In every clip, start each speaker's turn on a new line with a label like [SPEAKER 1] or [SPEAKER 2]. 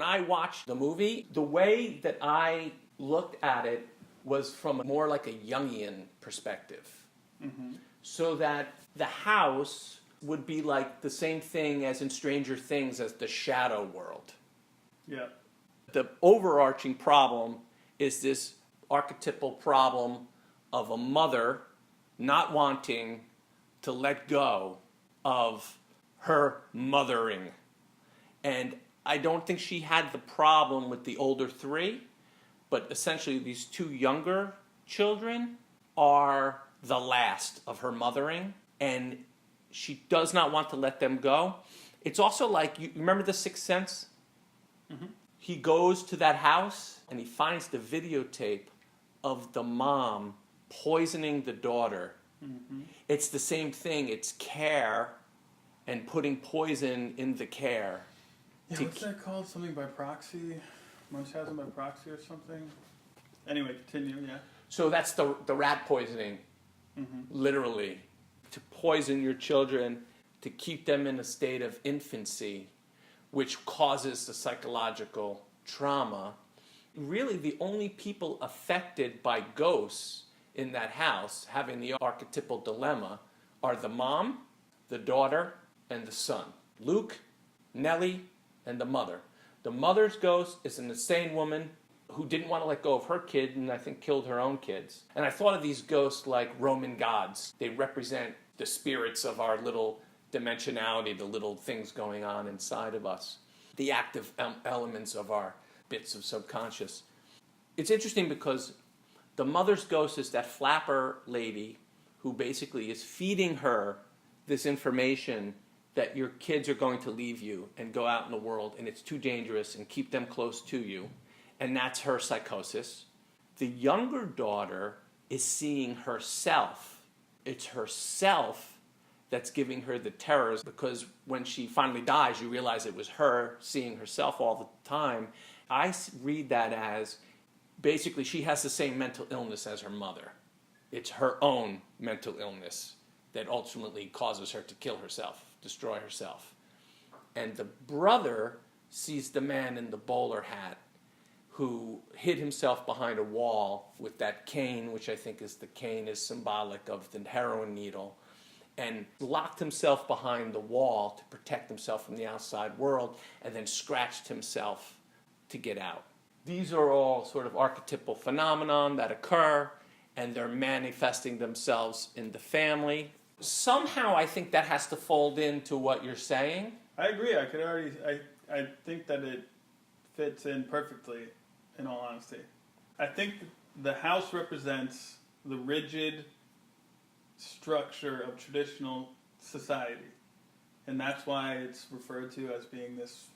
[SPEAKER 1] I watched the movie, the way that I looked at it was from more like a Jungian perspective. Mm-hmm. So that the house would be like the same thing as in Stranger Things as the shadow world.
[SPEAKER 2] Yeah.
[SPEAKER 1] The overarching problem is this archetypal problem of a mother not wanting to let go of her mothering. And I don't think she had the problem with the older three, but essentially these two younger children are the last of her mothering, and she does not want to let them go. It's also like, you remember The Sixth Sense? Mm-hmm. He goes to that house and he finds the videotape of the mom poisoning the daughter. Mm-hmm. It's the same thing. It's care and putting poison in the care.
[SPEAKER 2] Yeah, what's that called? Something by proxy? Munchausen by proxy or something? Anyway, continue, yeah.
[SPEAKER 1] So that's the rat poisoning, mm-hmm. Literally. To poison your children, to keep them in a state of infancy, which causes the psychological trauma. Really, the only people affected by ghosts in that house, having the archetypal dilemma, are the mom, the daughter, and the son. Luke, Nellie, and the mother. The mother's ghost is an insane woman who didn't want to let go of her kid and I think killed her own kids. And I thought of these ghosts like Roman gods. They represent the spirits of our little dimensionality, the little things going on inside of us, the active elements of our bits of subconscious. It's interesting because the mother's ghost is that flapper lady who basically is feeding her this information that your kids are going to leave you and go out in the world and it's too dangerous and keep them close to you. And that's her psychosis. The younger daughter is seeing herself. It's herself that's giving her the terrors, because when she finally dies, you realize it was her seeing herself all the time. I read that as basically she has the same mental illness as her mother. It's her own mental illness that ultimately causes her to kill herself, destroy herself. And the brother sees the man in the bowler hat who hid himself behind a wall with that cane, which I think is the cane is symbolic of the heroin needle, and locked himself behind the wall to protect himself from the outside world, and then scratched himself to get out. These are all sort of archetypal phenomenon that occur, and they're manifesting themselves in the family. Somehow I think that has to fold into what you're saying.
[SPEAKER 2] I agree. I think that it fits in perfectly, in all honesty. I think the house represents the rigid structure of traditional society. And that's why it's referred to as being this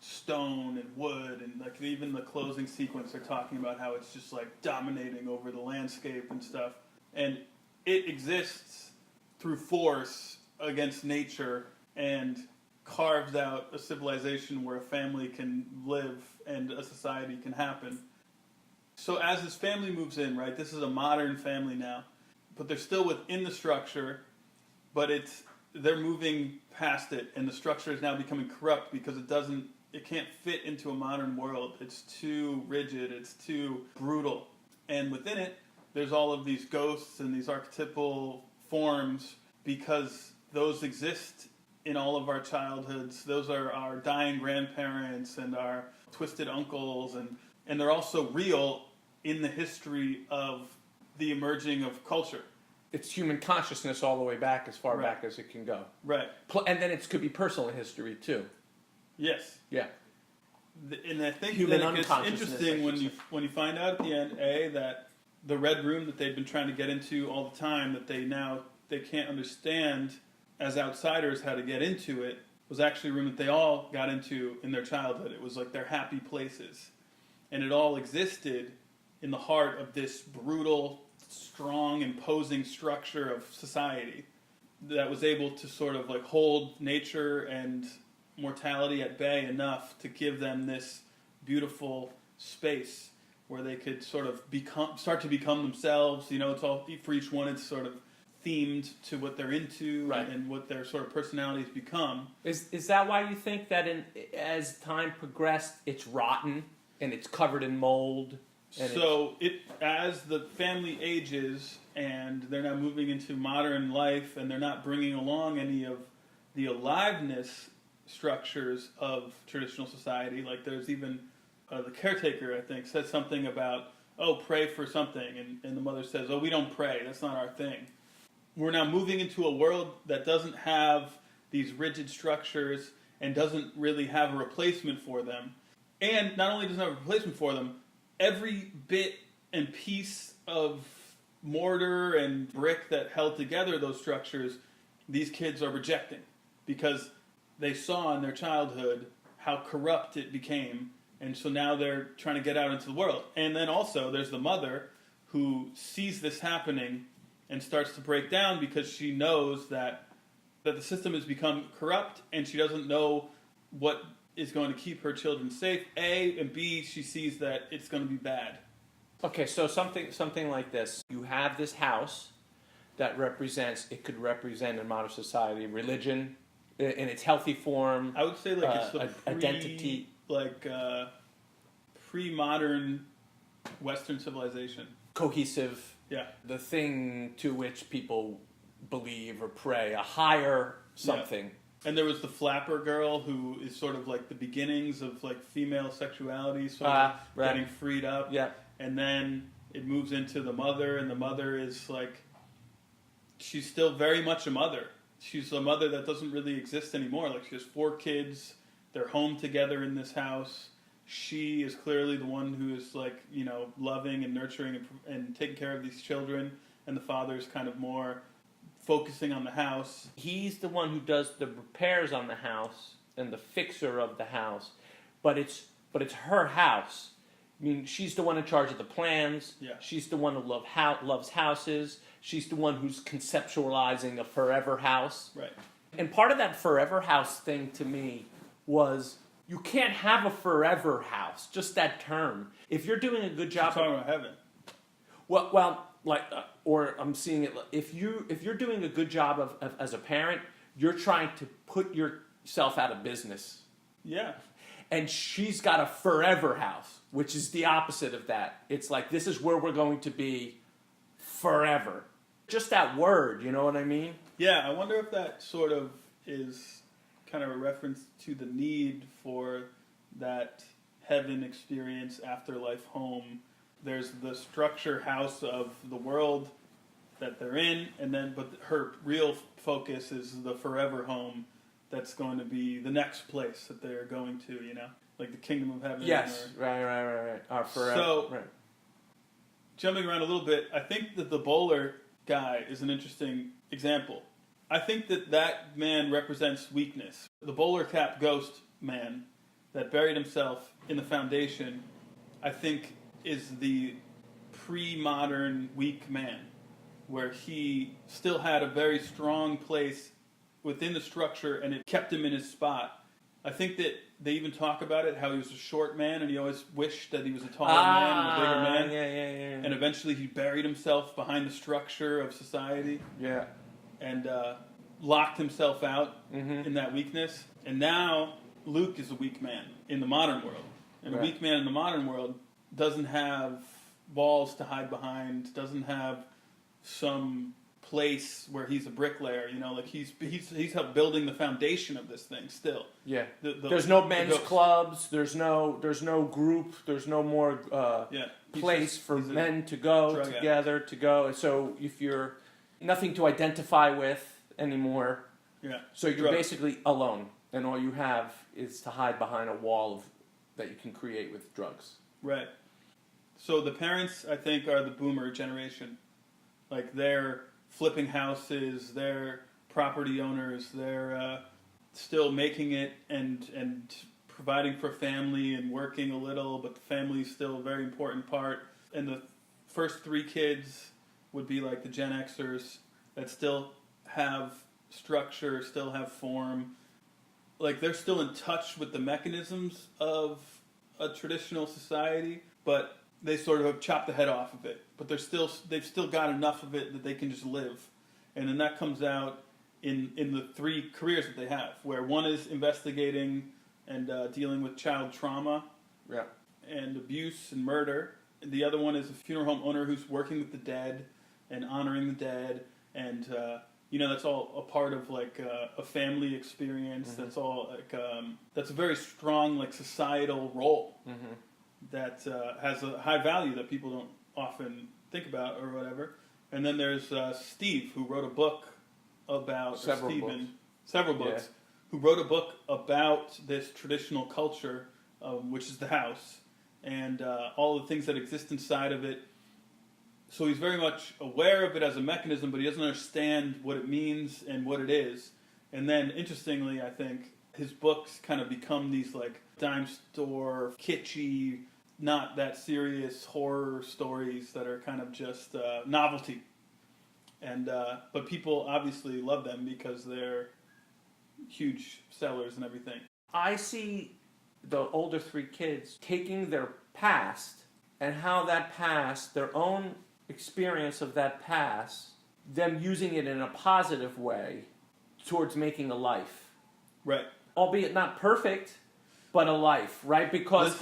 [SPEAKER 2] stone and wood, and like even the closing sequence, they're talking about how it's just like dominating over the landscape and stuff. And it exists through force against nature and carves out a civilization where a family can live and a society can happen. So as this family moves in, right, this is a modern family now, but they're still within the structure, but they're moving past it, and the structure is now becoming corrupt because it can't fit into a modern world. It's too rigid, it's too brutal. And within it, there's all of these ghosts and these archetypal forms because those exist in all of our childhoods. Those are our dying grandparents and our twisted uncles, and they're also real in the history of the emerging of culture.
[SPEAKER 1] It's human consciousness all the way back, as far back as it can go.
[SPEAKER 2] Right.
[SPEAKER 1] And then it could be personal history, too.
[SPEAKER 2] Yes.
[SPEAKER 1] Yeah.
[SPEAKER 2] And I think
[SPEAKER 1] human
[SPEAKER 2] that it's interesting when you find out at the end, that the red room that they've been trying to get into all the time, that they can't understand as outsiders how to get into it, was actually a room that they all got into in their childhood. It was like their happy places. And it all existed in the heart of this brutal, strong, imposing structure of society that was able to sort of like hold nature and mortality at bay enough to give them this beautiful space where they could sort of start to become themselves. You know, it's all for each one. It's sort of themed to what they're into
[SPEAKER 1] Right.
[SPEAKER 2] and what their sort of personalities become.
[SPEAKER 1] Is that why you think that as time progressed, it's rotten and it's covered in mold? And
[SPEAKER 2] So as the family ages and they're now moving into modern life and they're not bringing along any of the aliveness structures of traditional society, like there's even the caretaker, I think, says something about, oh, pray for something, and the mother says, oh, we don't pray, that's not our thing. We're now moving into a world that doesn't have these rigid structures and doesn't really have a replacement for them. And not only doesn't have a replacement for them, every bit and piece of mortar and brick that held together those structures, these kids are rejecting because they saw in their childhood how corrupt it became, and so now they're trying to get out into the world. And then also there's the mother who sees this happening and starts to break down because she knows that the system has become corrupt and she doesn't know what is going to keep her children safe, A, and B, she sees that it's going to be bad.
[SPEAKER 1] Okay, so something like this. You have this house that could represent in modern society religion in its healthy form.
[SPEAKER 2] I would say like it's the
[SPEAKER 1] identity,
[SPEAKER 2] pre-modern Western civilization.
[SPEAKER 1] cohesive.
[SPEAKER 2] Yeah.
[SPEAKER 1] The thing to which people believe or pray, a higher something.
[SPEAKER 2] Yeah. And there was the flapper girl who is sort of like the beginnings of like female sexuality sort of getting freed up.
[SPEAKER 1] Yeah.
[SPEAKER 2] And then it moves into the mother, and the mother is like, she's still very much a mother. She's a mother that doesn't really exist anymore. Like she has 4 kids, they're home together in this house. She is clearly the one who is like, you know, loving and nurturing and taking care of these children, and the father's kind of more focusing on the house.
[SPEAKER 1] He's the one who does the repairs on the house and the fixer of the house, but it's her house. I mean, she's the one in charge of the plans.
[SPEAKER 2] Yeah.
[SPEAKER 1] She's the one who loves houses. She's the one who's conceptualizing a forever house.
[SPEAKER 2] Right.
[SPEAKER 1] And part of that forever house thing to me was you can't have a forever house, just that term. If you're doing a good job...
[SPEAKER 2] You're talking about heaven.
[SPEAKER 1] Well, like, or I'm seeing it. If you're doing a good job of as a parent, you're trying to put yourself out of business.
[SPEAKER 2] Yeah.
[SPEAKER 1] And she's got a forever house, which is the opposite of that. It's like, this is where we're going to be forever. Just that word, you know what I mean?
[SPEAKER 2] Yeah, I wonder if that sort of is kind of a reference to the need for that heaven experience, afterlife home. There's the structure house of the world that they're in, and then but her real focus is the forever home that's going to be the next place that they're going to, you know? Like the kingdom of heaven.
[SPEAKER 1] Yes, right. Forever.
[SPEAKER 2] So,
[SPEAKER 1] right.
[SPEAKER 2] Jumping around a little bit, I think that the bowler guy is an interesting example. I think that man represents weakness. The bowler cap ghost man that buried himself in the foundation, I think, is the pre-modern weak man, where he still had a very strong place within the structure and it kept him in his spot. I think that they even talk about it, how he was a short man and he always wished that he was a taller man and a bigger man.
[SPEAKER 1] Yeah.
[SPEAKER 2] And eventually he buried himself behind the structure of society.
[SPEAKER 1] Yeah.
[SPEAKER 2] And locked himself out in that weakness. And now Luke is a weak man in the modern world. And a weak man in the modern world doesn't have walls to hide behind, doesn't have some place where he's a bricklayer, you know, like he's helped building the foundation of this thing still.
[SPEAKER 1] Yeah. There's no men's clubs, there's no group, there's no more place for men to go together to go. So if you're nothing to identify with anymore, so you're basically alone, and all you have is to hide behind a wall that you can create with drugs.
[SPEAKER 2] Right. So the parents, I think, are the boomer generation. Like, they're flipping houses, they're property owners, they're still making it and providing for family and working a little, but the family's still a very important part. And the first 3 kids would be like the Gen Xers that still have structure, still have form. Like, they're still in touch with the mechanisms of a traditional society, but they sort of have chopped the head off of it. But they've still got enough of it that they can just live. and then that comes out in the three careers that they have, where one is investigating and dealing with child trauma
[SPEAKER 1] Yeah.
[SPEAKER 2] and abuse and murder. The other one is a funeral home owner who's working with the dead and honoring the dead, and that's all a part of like a family experience. That's all like that's a very strong like societal role that has a high value that people don't often think about or whatever. And then there's Steve, who wrote a book about
[SPEAKER 1] Several books.
[SPEAKER 2] who wrote a book about this traditional culture, which is the house, and all the things that exist inside of it. So he's very much aware of it as a mechanism, but he doesn't understand what it means and what it is. And then, interestingly, I think his books kind of become these like dime store, kitschy, not that serious horror stories that are kind of just novelty. And but people obviously love them because they're huge sellers and everything.
[SPEAKER 1] I see the older three kids taking their past and how that past, their own experience of that past, them using it in a positive way towards making a life.
[SPEAKER 2] Right.
[SPEAKER 1] Albeit not perfect, but a life, right? Because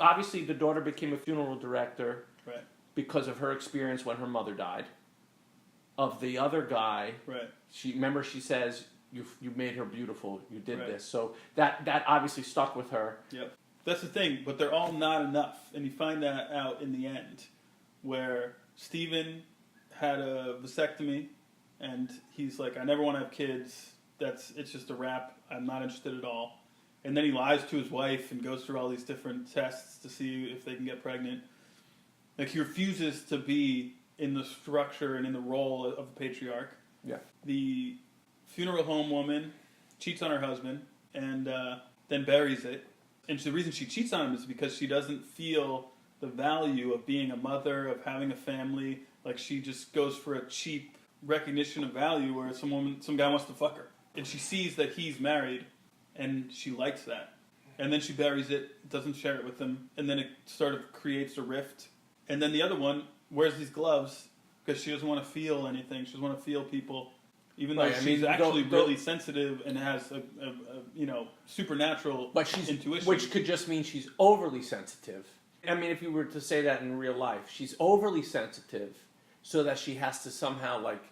[SPEAKER 1] obviously the daughter became a funeral director
[SPEAKER 2] right.
[SPEAKER 1] because of her experience when her mother died. Of the other guy,
[SPEAKER 2] right.
[SPEAKER 1] She says, you made her beautiful, you did
[SPEAKER 2] right.
[SPEAKER 1] this. So that obviously stuck with her.
[SPEAKER 2] Yep. That's the thing, but they're all not enough. And you find that out in the end, where Stephen had a vasectomy, and he's like, I never want to have kids. It's just a wrap. I'm not interested at all. And then he lies to his wife and goes through all these different tests to see if they can get pregnant. Like, he refuses to be in the structure and in the role of a patriarch.
[SPEAKER 1] Yeah.
[SPEAKER 2] The funeral home woman cheats on her husband and then buries it. And the reason she cheats on him is because she doesn't feel the value of being a mother, of having a family. Like, she just goes for a cheap recognition of value where some guy wants to fuck her. And she sees that he's married, and she likes that. And then she buries it, doesn't share it with him, and then it sort of creates a rift. And then the other one wears these gloves because she doesn't want to feel anything. She doesn't want to feel people, even though she's actually really sensitive and has a supernatural intuition.
[SPEAKER 1] Which could just mean she's overly sensitive. I mean, if you were to say that in real life, she's overly sensitive so that she has to somehow like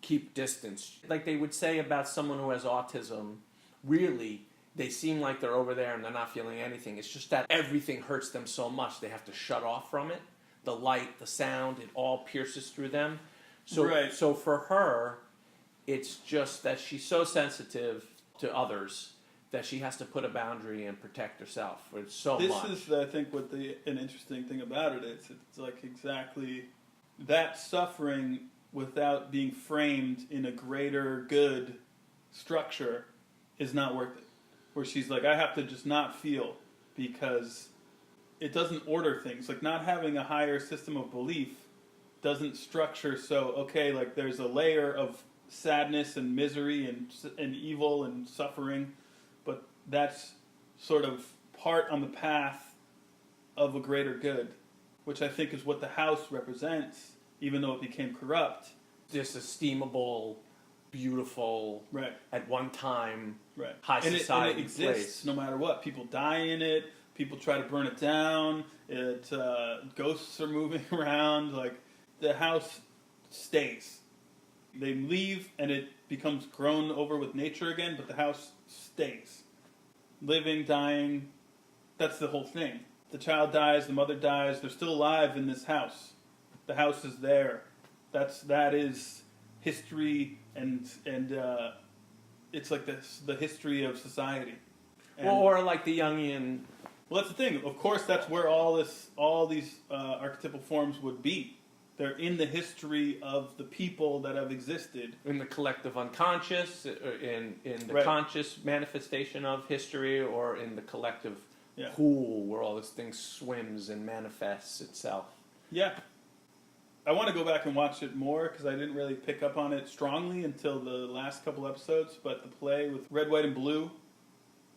[SPEAKER 1] keep distance. Like they would say about someone who has autism, really, they seem like they're over there and they're not feeling anything. It's just that everything hurts them so much they have to shut off from it. The light, the sound, it all pierces through them. So for her, it's just that she's so sensitive to others that she has to put a boundary and protect herself. It's so much.
[SPEAKER 2] This is, I think, what an interesting thing about it is. It's like exactly that suffering without being framed in a greater good structure is not worth it. Where she's like, I have to just not feel because it doesn't order things. Like, not having a higher system of belief doesn't structure like there's a layer of sadness and misery and evil and suffering, but that's sort of part on the path of a greater good, which I think is what the house represents, even though it became corrupt.
[SPEAKER 1] This esteemable, beautiful,
[SPEAKER 2] right.
[SPEAKER 1] at one time,
[SPEAKER 2] right.
[SPEAKER 1] high society
[SPEAKER 2] and it exists no matter what. People die in it. People try to burn it down. Ghosts are moving around. Like, the house stays. They leave and it becomes grown over with nature again, but the house stays. Living, dying, that's the whole thing. The child dies, the mother dies, they're still alive in this house. The house is there. That is history, and it's like the history of society. And,
[SPEAKER 1] or like the Jungian.
[SPEAKER 2] Well, that's the thing. Of course, that's where all these archetypal forms would be. They're in the history of the people that have existed.
[SPEAKER 1] In the collective unconscious, in the
[SPEAKER 2] right.
[SPEAKER 1] conscious manifestation of history, or in the collective
[SPEAKER 2] yeah.
[SPEAKER 1] pool where all this thing swims and manifests itself.
[SPEAKER 2] Yeah. I want to go back and watch it more because I didn't really pick up on it strongly until the last couple episodes, but the play with red, white, and blue,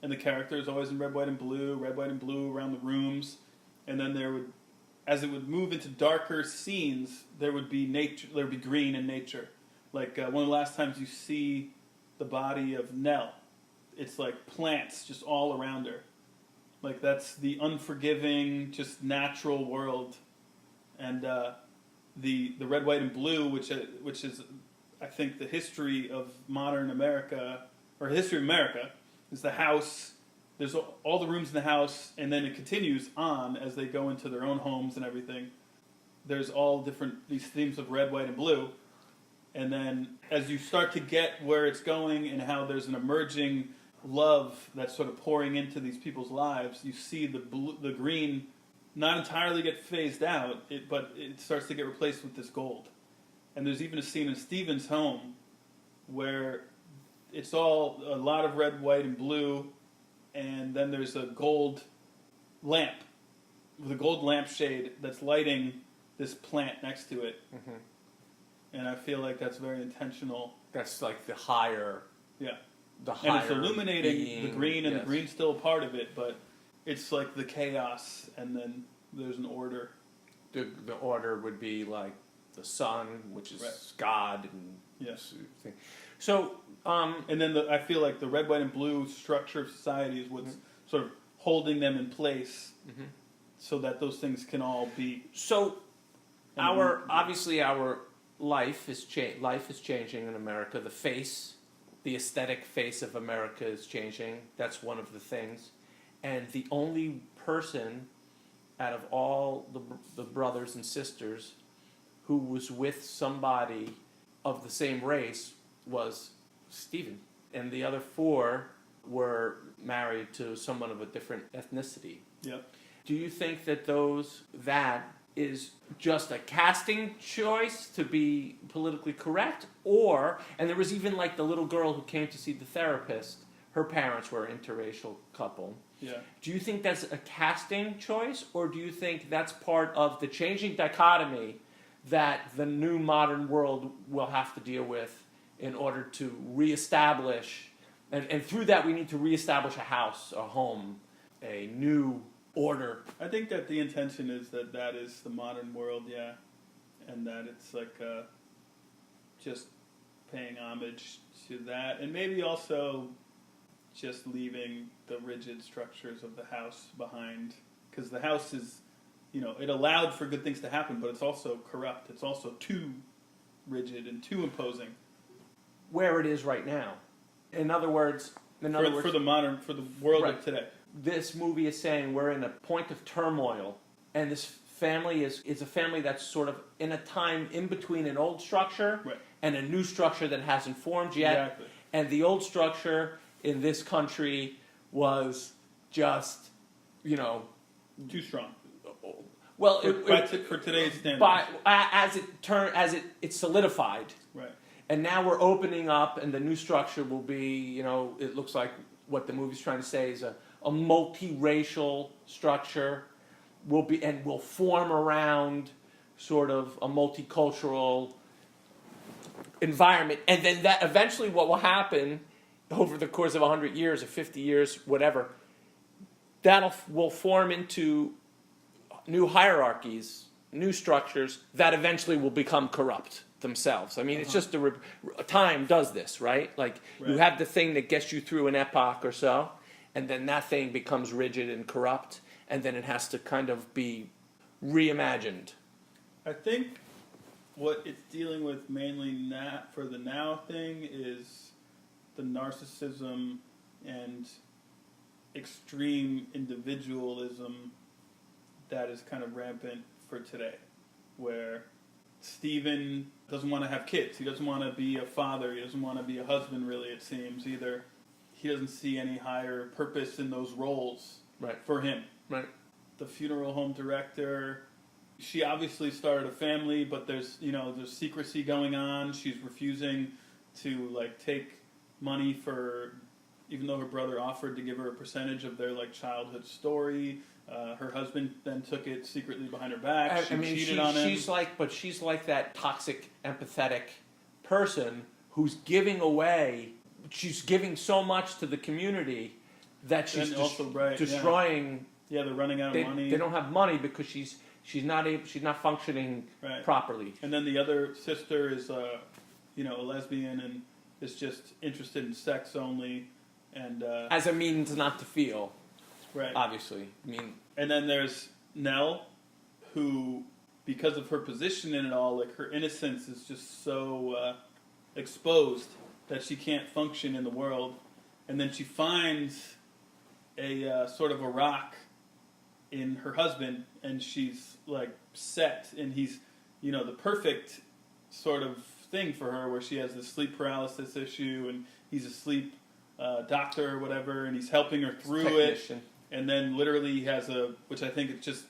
[SPEAKER 2] and the characters always in red, white, and blue around the rooms, and then as it would move into darker scenes, there would be nature, there would be green in nature, Like one of the last times you see the body of Nell, it's like plants just all around her. Like that's the unforgiving, just natural world. And the red, white, and blue, which is, I think, the history of modern America, or history of America, is the house. There's all the rooms in the house, and then it continues on as they go into their own homes and everything. There's all different, these themes of red, white, and blue. And then as you start to get where it's going and how there's an emerging love that's sort of pouring into these people's lives, you see the green not entirely get phased out, but it starts to get replaced with this gold. And there's even a scene in Stephen's home where it's all a lot of red, white, and blue, and then there's a gold lamp with a gold lampshade that's lighting this plant next to it.
[SPEAKER 1] Mm-hmm.
[SPEAKER 2] And I feel like that's very intentional.
[SPEAKER 1] That's like the higher.
[SPEAKER 2] Yeah.
[SPEAKER 1] The higher.
[SPEAKER 2] And it's illuminating
[SPEAKER 1] being,
[SPEAKER 2] the green, and
[SPEAKER 1] yes.
[SPEAKER 2] the green's still a part of it, but it's like the chaos, and then there's an order.
[SPEAKER 1] The order would be like the sun, which is
[SPEAKER 2] right.
[SPEAKER 1] God, and
[SPEAKER 2] yes.
[SPEAKER 1] Thing. So,
[SPEAKER 2] and then I feel like the red, white, and blue structure of society is what's sort of holding them in place, so that those things can all be.
[SPEAKER 1] So, obviously our life is changing in America. The aesthetic face of America is changing. That's one of the things. And the only person out of all the brothers and sisters who was with somebody of the same race was Stephen. And the other 4 were married to someone of a different ethnicity.
[SPEAKER 2] Yep.
[SPEAKER 1] Do you think that that is just a casting choice to be politically correct? And there was even like the little girl who came to see the therapist, her parents were an interracial couple.
[SPEAKER 2] Yeah.
[SPEAKER 1] Do you think that's a casting choice, or do you think that's part of the changing dichotomy that the new modern world will have to deal with in order to reestablish, and through that we need to reestablish a house, a home, a new order?
[SPEAKER 2] I think that the intention is that is the modern world, yeah, and that it's like just paying homage to that, and maybe also just leaving the rigid structures of the house behind, because the house is, it allowed for good things to happen, but it's also corrupt. It's also too rigid and too imposing.
[SPEAKER 1] Where it is right now. In other words,
[SPEAKER 2] for the world
[SPEAKER 1] right.
[SPEAKER 2] of today.
[SPEAKER 1] This movie is saying we're in a point of turmoil, and this family is a family that's sort of in a time in between an old structure
[SPEAKER 2] right.
[SPEAKER 1] and a new structure that hasn't formed yet.
[SPEAKER 2] Exactly.
[SPEAKER 1] And the old structure in this country was just,
[SPEAKER 2] too strong.
[SPEAKER 1] Well,
[SPEAKER 2] for today's standards.
[SPEAKER 1] As it solidified.
[SPEAKER 2] Right.
[SPEAKER 1] And now we're opening up, and the new structure will be, it looks like what the movie's trying to say is a multiracial structure will form around sort of a multicultural environment. And then that eventually what will happen over the course of 100 years or 50 years, whatever, will form into new hierarchies, new structures that eventually will become corrupt themselves. I mean, it's just time does this, right? Like you have the thing that gets you through an epoch or so, and then that thing becomes rigid and corrupt, and then it has to kind of be reimagined.
[SPEAKER 2] I think what it's dealing with mainly for the now thing is the narcissism and extreme individualism that is kind of rampant for today, where Stephen doesn't want to have kids. He doesn't want to be a father. He doesn't want to be a husband, really, it seems, either. He doesn't see any higher purpose in those roles for him.
[SPEAKER 1] Right.
[SPEAKER 2] The funeral home director, she obviously started a family, but there's secrecy going on. She's refusing to take money for, even though her brother offered to give her a percentage of their childhood story. Her husband then took it secretly behind her back. She cheated on him. She's
[SPEAKER 1] like that toxic, empathetic person who's giving away. She's giving so much to the community that she's destroying.
[SPEAKER 2] Yeah, they're running out of money.
[SPEAKER 1] They don't have money because she's not functioning properly.
[SPEAKER 2] And then the other sister is a lesbian and is just interested in sex only, and
[SPEAKER 1] as a means not to feel,
[SPEAKER 2] right.
[SPEAKER 1] obviously. I mean,
[SPEAKER 2] and then there's Nell, who, because of her position in it all, like her innocence is just so exposed that she can't function in the world, and then she finds a sort of a rock in her husband, and she's like set, and he's the perfect sort of thing for her, where she has this sleep paralysis issue, and he's a sleep doctor or whatever, and he's helping her through it. And then literally he has which I think it's just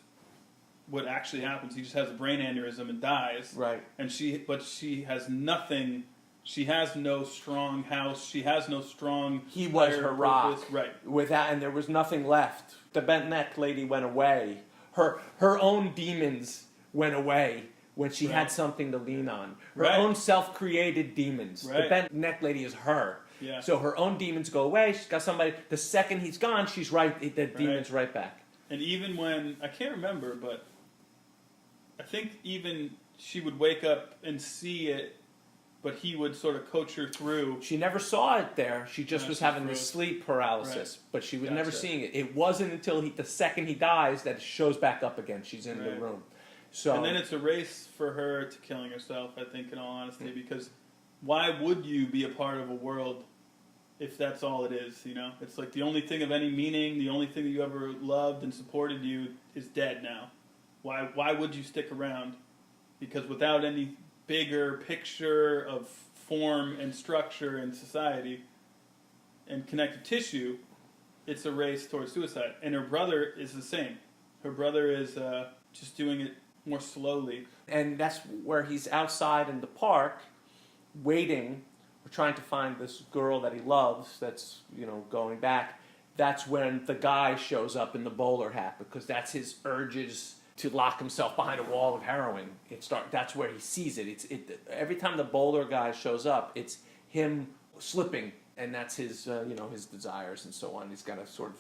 [SPEAKER 2] what actually happens. He just has a brain aneurysm and dies.
[SPEAKER 1] right.
[SPEAKER 2] And she has nothing. She has no strong house. She has no strong.
[SPEAKER 1] He was her rock.
[SPEAKER 2] Right.
[SPEAKER 1] And there was nothing left. The bent neck lady went away. Her own demons went away when she had something to lean on. Her own self-created demons.
[SPEAKER 2] Right.
[SPEAKER 1] The bent neck lady is her.
[SPEAKER 2] Yeah.
[SPEAKER 1] So her own demons go away. She's got somebody. The second he's gone, she's right. The demon's right back.
[SPEAKER 2] And even when I can't remember, but I think even she would wake up and see it, but he would sort of coach her through.
[SPEAKER 1] She never saw it there. She just was having this sleep paralysis, but she was never seeing it. It wasn't until the second he dies that it shows back up again. She's in the room. So,
[SPEAKER 2] and then it's a race for her to killing herself, I think, in all honesty, because why would you be a part of a world if that's all it is, It's like the only thing of any meaning, the only thing that you ever loved and supported you is dead now. Why would you stick around? Because without any bigger picture of form and structure in society and connective tissue, it's a race towards suicide. And her brother is the same. Her brother is just doing it more slowly.
[SPEAKER 1] And that's where he's outside in the park, waiting, or trying to find this girl that he loves that's, going back. That's when the guy shows up in the bowler hat, because that's his urges to lock himself behind a wall of heroin. That's where he sees it. Every time the bowler guy shows up, it's him slipping, and that's his, his desires and so on. He's got to sort of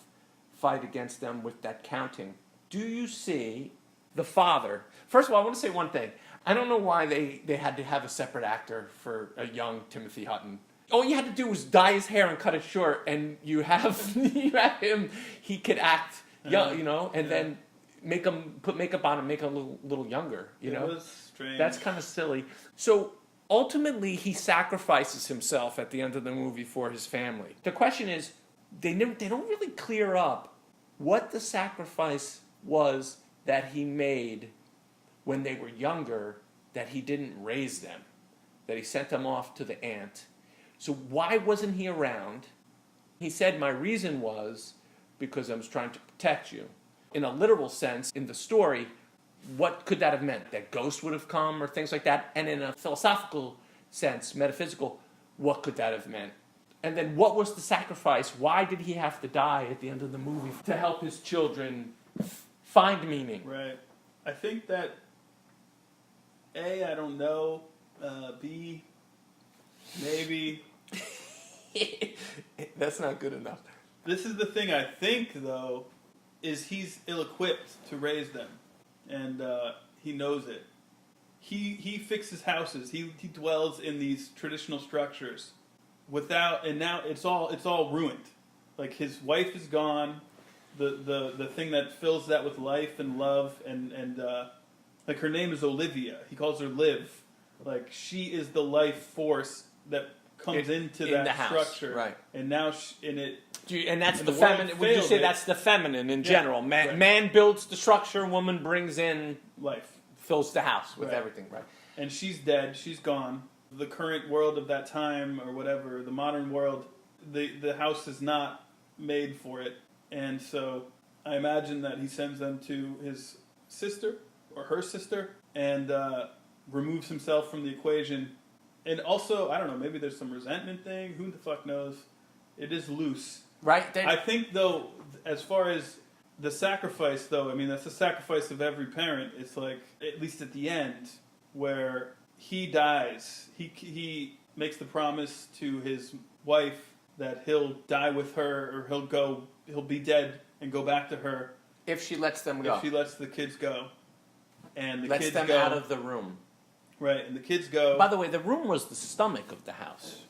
[SPEAKER 1] fight against them with that counting. Do you see the father? First of all, I want to say one thing. I don't know why they had to have a separate actor for a young Timothy Hutton. All you had to do was dye his hair and cut it short, and you have him. He could act young, and then put makeup on him, make him a little younger.
[SPEAKER 2] It was strange.
[SPEAKER 1] That's kind of silly. So ultimately, he sacrifices himself at the end of the movie for his family. The question is, they don't really clear up what the sacrifice was that he made when they were younger, that he didn't raise them, that he sent them off to the aunt. So why wasn't he around? He said, my reason was because I was trying to protect you. In a literal sense, in the story, what could that have meant? That ghosts would have come or things like that? And in a philosophical sense, metaphysical, what could that have meant? And then what was the sacrifice? Why did he have to die at the end of the movie to help his children find meaning?
[SPEAKER 2] Right. I think that A, I don't know. B, maybe.
[SPEAKER 1] That's not good enough.
[SPEAKER 2] This is the thing I think, though, is he's ill-equipped to raise them, and he knows it. He fixes houses. He dwells in these traditional structures and now it's all ruined. Like, his wife is gone. The thing that fills that with life and love and like, her name is Olivia. He calls her Liv. Like, she is the life force that comes into that structure,
[SPEAKER 1] right?
[SPEAKER 2] And now
[SPEAKER 1] and that's the feminine. Would you say that's the feminine in general? Man builds the structure. Woman brings in
[SPEAKER 2] life,
[SPEAKER 1] fills the house with everything, right?
[SPEAKER 2] And she's dead. She's gone. The current world of that time, or whatever, the modern world, the house is not made for it. And so I imagine that he sends them to his sister or her sister and removes himself from the equation. And also, I don't know, maybe there's some resentment thing. Who the fuck knows? It is loose.
[SPEAKER 1] Right.
[SPEAKER 2] I think, though, as far as the sacrifice, though, I mean, that's the sacrifice of every parent. It's like, at least at the end, where he dies. He makes the promise to his wife that he'll die with her, or he'll be dead and go back to her.
[SPEAKER 1] If she lets them go.
[SPEAKER 2] If she lets the kids go. And the
[SPEAKER 1] lets
[SPEAKER 2] kids
[SPEAKER 1] them
[SPEAKER 2] go
[SPEAKER 1] out of the room.
[SPEAKER 2] Right, and the kids go.
[SPEAKER 1] By the way, the room was the stomach of the house.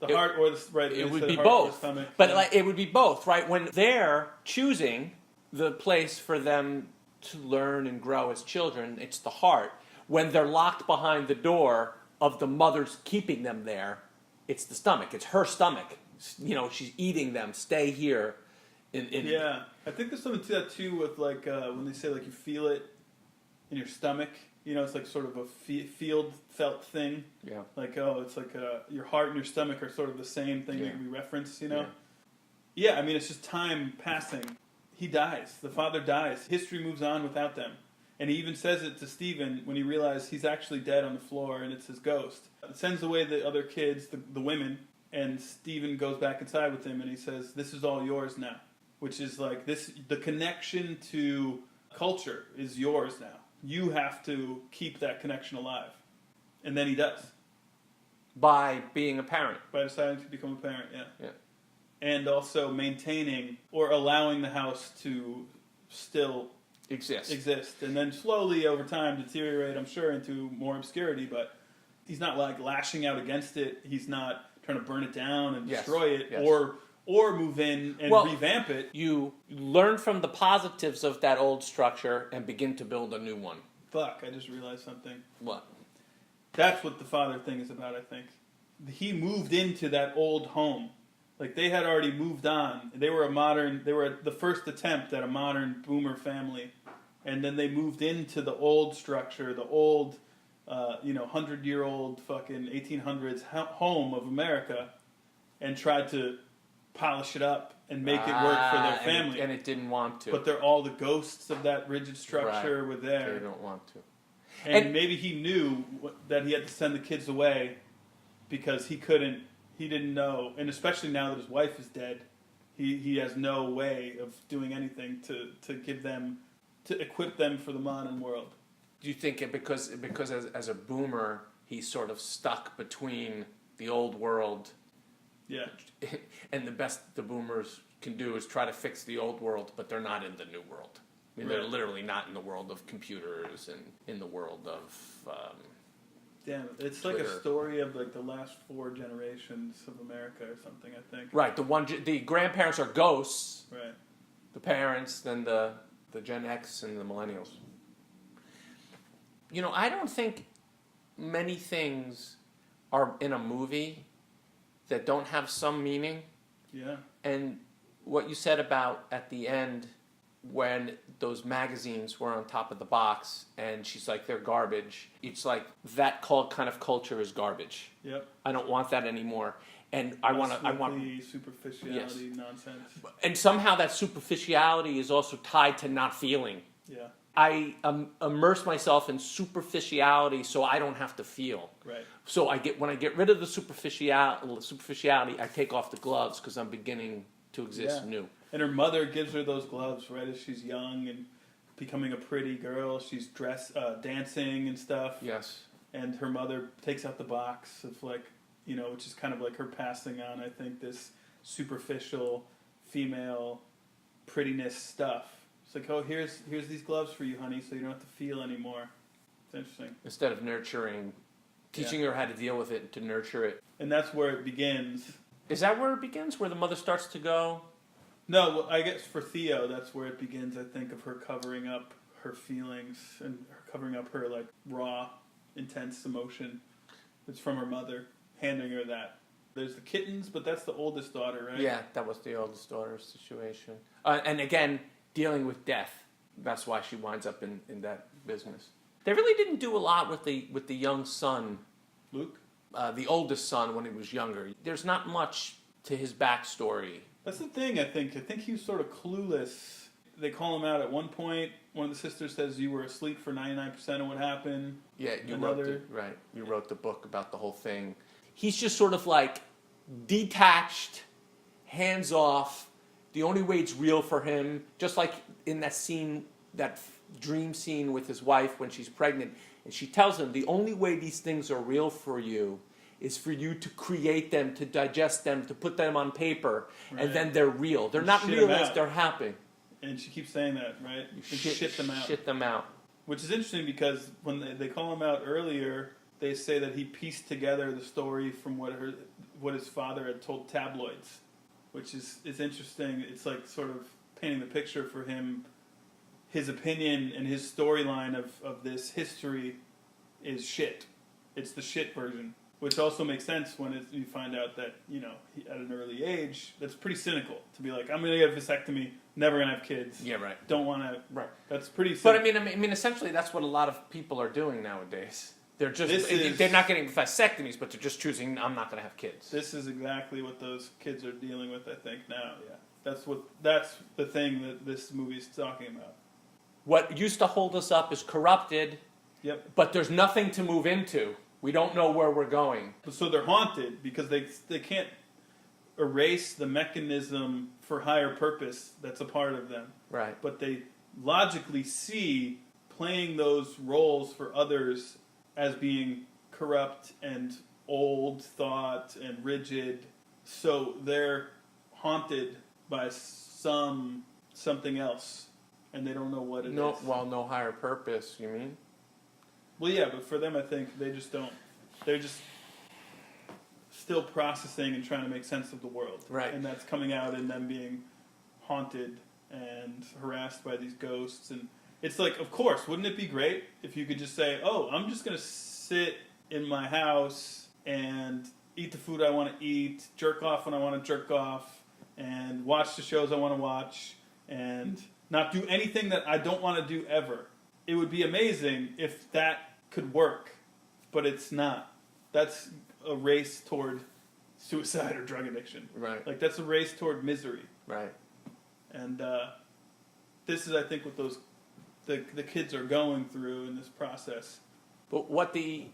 [SPEAKER 2] The heart or the right.
[SPEAKER 1] It would
[SPEAKER 2] the
[SPEAKER 1] be
[SPEAKER 2] heart or the
[SPEAKER 1] both,
[SPEAKER 2] stomach,
[SPEAKER 1] but
[SPEAKER 2] yeah.
[SPEAKER 1] like it would be both, right? When they're choosing the place for them to learn and grow as children, it's the heart. When they're locked behind the door of the mother's keeping them there, it's the stomach. It's her stomach. You know, she's eating them. Stay here.
[SPEAKER 2] Yeah, I think there's something to that too with like when they say like you feel it in your stomach. You know, it's like sort of a felt thing.
[SPEAKER 1] Yeah.
[SPEAKER 2] Like, oh, it's like your heart and your stomach are sort of the same thing that can be referenced, you know?
[SPEAKER 1] Yeah.
[SPEAKER 2] Yeah, I mean, it's just time passing. He dies. The father dies. History moves on without them. And he even says it to Stephen when he realizes he's actually dead on the floor and it's his ghost. It sends away the other kids, the women, and Stephen goes back inside with him and he says, this is all yours now. Which is like the connection to culture is yours now. You have to keep that connection alive. And then he does.
[SPEAKER 1] By being a parent.
[SPEAKER 2] By deciding to become a parent,
[SPEAKER 1] Yeah.
[SPEAKER 2] And also maintaining or allowing the house to still exist. And then slowly over time deteriorate, I'm sure, into more obscurity. But he's not like lashing out against it. He's not trying to burn it down and destroy it or move in and revamp it.
[SPEAKER 1] You learn from the positives of that old structure and begin to build a new one.
[SPEAKER 2] Fuck, I just realized something.
[SPEAKER 1] What?
[SPEAKER 2] That's what the father thing is about, I think. He moved into that old home. Like, they had already moved on. They were the first attempt at a modern boomer family. And then they moved into the old structure, the old, 100-year-old fucking 1800s home of America and tried to polish it up and make it work for their family.
[SPEAKER 1] And it didn't want to.
[SPEAKER 2] But they're all the ghosts of that rigid structure were there.
[SPEAKER 1] They don't want to.
[SPEAKER 2] And maybe he knew that he had to send the kids away because he didn't know. And especially now that his wife is dead, he has no way of doing anything to equip them for the modern world.
[SPEAKER 1] Do you think it because as a boomer, he's sort of stuck between the old world and the best the boomers can do is try to fix the old world, but they're not in the new world. I mean, they're literally not in the world of computers and in the world of...
[SPEAKER 2] Damn, it's
[SPEAKER 1] Twitter.
[SPEAKER 2] like a story of like the last 4 generations of America or something, I think.
[SPEAKER 1] Right, the grandparents are ghosts.
[SPEAKER 2] Right.
[SPEAKER 1] The parents, then the Gen X and the millennials. You know, I don't think many things are in a movie that don't have some meaning.
[SPEAKER 2] Yeah.
[SPEAKER 1] And what you said about at the end when those magazines were on top of the box and she's like, they're garbage. It's like that kind of culture is garbage.
[SPEAKER 2] Yep.
[SPEAKER 1] I don't want that anymore. And I want
[SPEAKER 2] superficiality nonsense.
[SPEAKER 1] And somehow that superficiality is also tied to not feeling.
[SPEAKER 2] Yeah.
[SPEAKER 1] I immerse myself in superficiality so I don't have to feel.
[SPEAKER 2] Right.
[SPEAKER 1] So when I get rid of the superficiality, I take off the gloves because I'm beginning to exist new.
[SPEAKER 2] And her mother gives her those gloves right as she's young and becoming a pretty girl. She's dancing and stuff.
[SPEAKER 1] Yes.
[SPEAKER 2] And her mother takes out the box of like, which is kind of like her passing on, I think, this superficial female prettiness stuff. It's like, oh, here's these gloves for you, honey, so you don't have to feel anymore. It's interesting.
[SPEAKER 1] Instead of nurturing, teaching her how to deal with it, to nurture it.
[SPEAKER 2] And that's where it begins.
[SPEAKER 1] Is that where it begins? Where the mother starts to go?
[SPEAKER 2] No, well, I guess for Theo, that's where it begins, I think, of her covering up her feelings and her covering up her, like, raw, intense emotion. It's from her mother, handing her that. There's the kittens, but that's the oldest daughter, right?
[SPEAKER 1] Yeah, that was the oldest daughter's situation. And again, dealing with death. That's why she winds up in that business. They really didn't do a lot with the young son.
[SPEAKER 2] Luke?
[SPEAKER 1] The oldest son when he was younger. There's not much to his backstory.
[SPEAKER 2] That's the thing, I think. I think he was sort of clueless. They call him out at one point. One of the sisters says you were asleep for 99% of what happened.
[SPEAKER 1] Yeah, you wrote the book about the whole thing. He's just sort of like detached, hands off. The only way it's real for him, just like in that scene, that dream scene with his wife when she's pregnant, and she tells him the only way these things are real for you is for you to create them, to digest them, to put them on paper, and then they're real. They're not real as they're happening.
[SPEAKER 2] And she keeps saying that, right? You shit them out.
[SPEAKER 1] Shit them out.
[SPEAKER 2] Which is interesting because when they call him out earlier they say that he pieced together the story from what his father had told tabloids, which is interesting. It's like sort of painting the picture for him. His opinion and his storyline of this history is shit. It's the shit version, which also makes sense when you find out that, at an early age, that's pretty cynical to be like, I'm going to get a vasectomy, never going to have kids.
[SPEAKER 1] Yeah, right.
[SPEAKER 2] Don't want to.
[SPEAKER 1] Right.
[SPEAKER 2] That's pretty cynical.
[SPEAKER 1] But I mean, essentially, that's what a lot of people are doing nowadays. They're they're not getting vasectomies, but they're just choosing, I'm not going to have kids.
[SPEAKER 2] This is exactly what those kids are dealing with, I think, now. Yeah. That's the thing that this movie is talking about.
[SPEAKER 1] What used to hold us up is corrupted.
[SPEAKER 2] Yep.
[SPEAKER 1] But there's nothing to move into. We don't know where we're going.
[SPEAKER 2] So they're haunted because they can't erase the mechanism for higher purpose that's a part of them.
[SPEAKER 1] Right.
[SPEAKER 2] But they logically see playing those roles for others as being corrupt and old thought and rigid. So they're haunted by something else, and they don't know what it is.
[SPEAKER 1] No higher purpose, you mean?
[SPEAKER 2] Well, yeah, but for them, I think they just don't. They're just still processing and trying to make sense of the world.
[SPEAKER 1] Right.
[SPEAKER 2] And that's coming out in them being haunted and harassed by these ghosts. And it's like, of course, wouldn't it be great if you could just say, oh, I'm just going to sit in my house and eat the food I want to eat, jerk off when I want to jerk off, and watch the shows I want to watch, and not do anything that I don't want to do ever. It would be amazing if that could work, but it's not. That's a race toward suicide or drug addiction.
[SPEAKER 1] Right.
[SPEAKER 2] Like, that's a race toward misery.
[SPEAKER 1] Right.
[SPEAKER 2] And this is, I think, what the kids are going through in this process.
[SPEAKER 1] But what the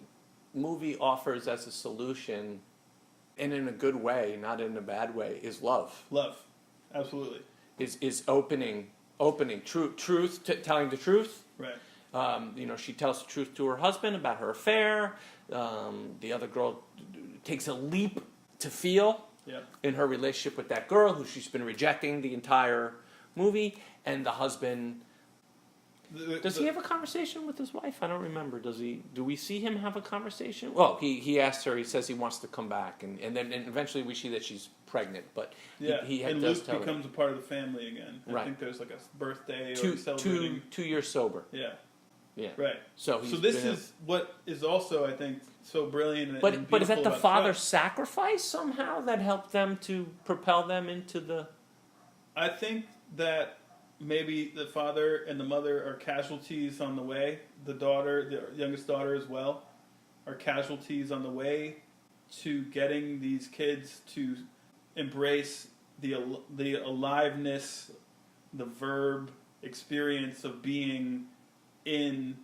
[SPEAKER 1] movie offers as a solution, and in a good way, not in a bad way, is love.
[SPEAKER 2] Love. Absolutely.
[SPEAKER 1] Is opening truth, telling the truth.
[SPEAKER 2] Right.
[SPEAKER 1] She tells the truth to her husband about her affair. The other girl takes a leap to feel in her relationship with that girl who she's been rejecting the entire movie. And the husband, does he have a conversation with his wife? I don't remember. Do we see him have a conversation? Well, he asks her, he says he wants to come back. And then eventually we see that she's pregnant. But he
[SPEAKER 2] and
[SPEAKER 1] does
[SPEAKER 2] Luke
[SPEAKER 1] tell
[SPEAKER 2] becomes a part of the family again. I think there's like a birthday or celebrating.
[SPEAKER 1] 2 years sober.
[SPEAKER 2] Yeah.
[SPEAKER 1] Yeah.
[SPEAKER 2] Right.
[SPEAKER 1] So
[SPEAKER 2] this is what is also, I think, so brilliant and beautiful.
[SPEAKER 1] But is that the
[SPEAKER 2] about
[SPEAKER 1] father's
[SPEAKER 2] Trust.
[SPEAKER 1] sacrifice somehow that helped them to propel them into the...
[SPEAKER 2] I think that maybe the father and the mother are casualties on the way. The youngest daughter as well, are casualties on the way to getting these kids to embrace the aliveness, the verb experience of being in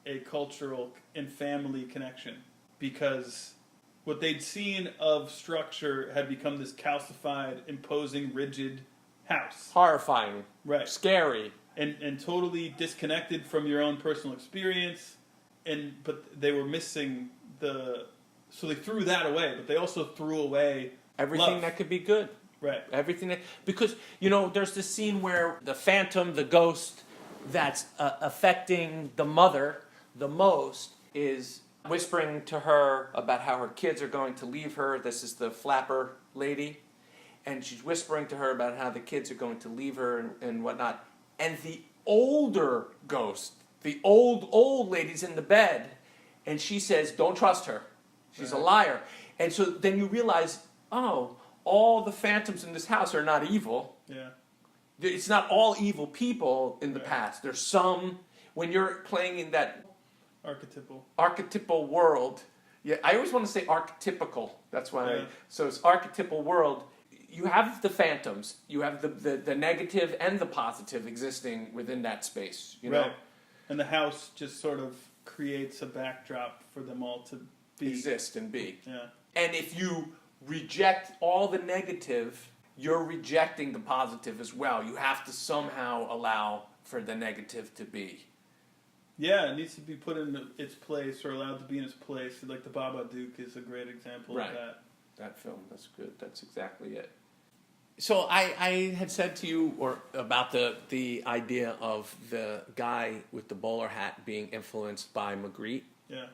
[SPEAKER 2] a cultural and family connection, because what they'd seen of structure had become this calcified, imposing, rigid house.
[SPEAKER 1] Horrifying.
[SPEAKER 2] Right.
[SPEAKER 1] Scary.
[SPEAKER 2] And totally disconnected from your own personal experience, but they were missing so they threw that away, but they also threw away
[SPEAKER 1] everything
[SPEAKER 2] love.
[SPEAKER 1] that could be good.
[SPEAKER 2] Right.
[SPEAKER 1] Everything because there's this scene where the phantom, the ghost that's affecting the mother the most, is whispering to her about how her kids are going to leave her. This is the flapper lady. And she's whispering to her about how the kids are going to leave her and whatnot. And the older ghost, the old lady's in the bed, and she says, don't trust her. She's a liar. And so then you realize, oh, all the phantoms in this house are not evil.
[SPEAKER 2] Yeah.
[SPEAKER 1] It's not all evil people in the past. There's some, when you're playing in that archetypal world, I always want to say archetypical. That's why. So it's archetypal world. You have the phantoms. You have the negative and the positive existing within that space.
[SPEAKER 2] Right. And the house just sort of creates a backdrop for them all to
[SPEAKER 1] exist and be.
[SPEAKER 2] Yeah.
[SPEAKER 1] And if you reject all the negative, you're rejecting the positive as well. You have to somehow allow for the negative to be.
[SPEAKER 2] Yeah, it needs to be put in its place or allowed to be in its place. Like the Babadook is a great example of that.
[SPEAKER 1] That film, that's good. That's exactly it. So I had said to you about the idea of the guy with the bowler hat being influenced by Magritte.
[SPEAKER 2] Yeah.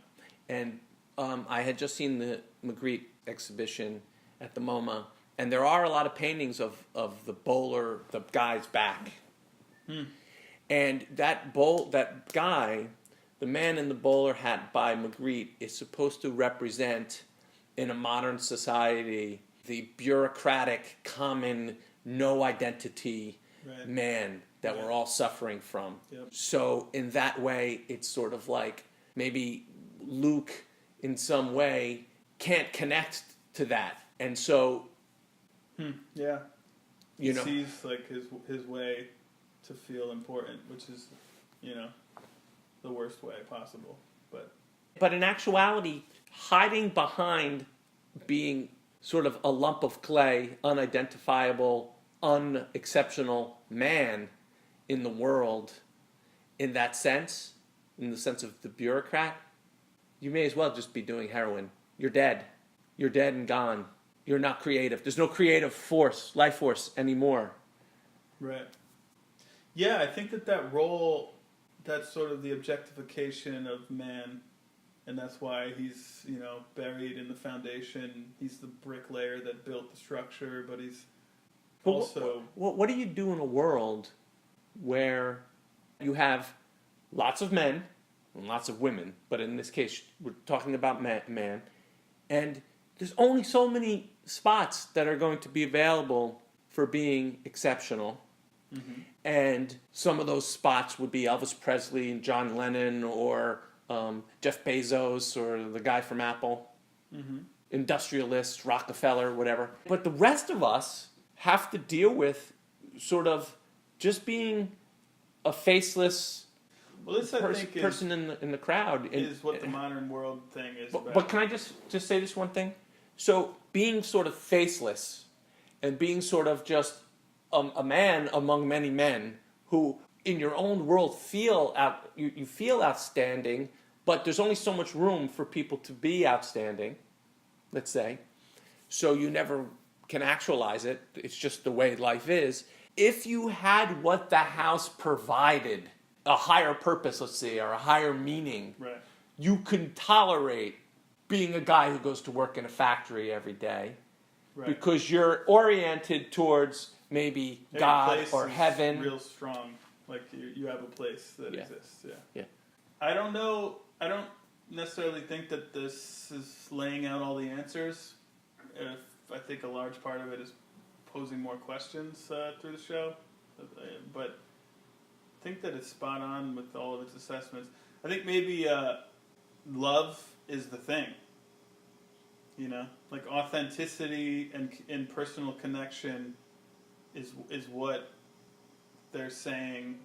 [SPEAKER 1] And I had just seen the Magritte exhibition at the MoMA, and there are a lot of paintings of the bowler, the guy's back. And that guy, the man in the bowler hat by Magritte, is supposed to represent, in a modern society, the bureaucratic, common, no identity man that we're all suffering from.
[SPEAKER 2] Yep.
[SPEAKER 1] So in that way, it's sort of like maybe Luke, in some way, can't connect to that, and so
[SPEAKER 2] he sees like his way to feel important, which is, the worst way possible. But
[SPEAKER 1] in actuality, hiding behind being sort of a lump of clay, unidentifiable, unexceptional man in the world, in that sense, in the sense of the bureaucrat, you may as well just be doing heroin. You're dead. You're dead and gone. You're not creative. There's no creative force, life force anymore.
[SPEAKER 2] Right. Yeah, I think that role, that's sort of the objectification of man, and that's why he's, buried in the foundation. He's the bricklayer that built the structure, but he's also...
[SPEAKER 1] What do you do in a world where you have lots of men and lots of women, but in this case, we're talking about man, and there's only so many spots that are going to be available for being exceptional. Mm-hmm. And some of those spots would be Elvis Presley and John Lennon, or Jeff Bezos, or the guy from Apple, industrialists, Rockefeller, whatever. But the rest of us have to deal with sort of just being a faceless person in the crowd.
[SPEAKER 2] Is what the modern world thing is about.
[SPEAKER 1] But can I just say this one thing? So being sort of faceless and being sort of just a man among many men who in your own world you feel outstanding, but there's only so much room for people to be outstanding, let's say, so you never can actualize it. It's just the way life is. If you had what the house provided, a higher purpose, let's say, or a higher meaning, you can tolerate being a guy who goes to work in a factory every day, because you're oriented towards maybe God or heaven.
[SPEAKER 2] Real strong, like you have a place that exists.
[SPEAKER 1] Yeah.
[SPEAKER 2] I don't know. I don't necessarily think that this is laying out all the answers. I think a large part of it is posing more questions through the show, but I think that it's spot on with all of its assessments. I think maybe love is the thing. Like authenticity and personal connection is what they're saying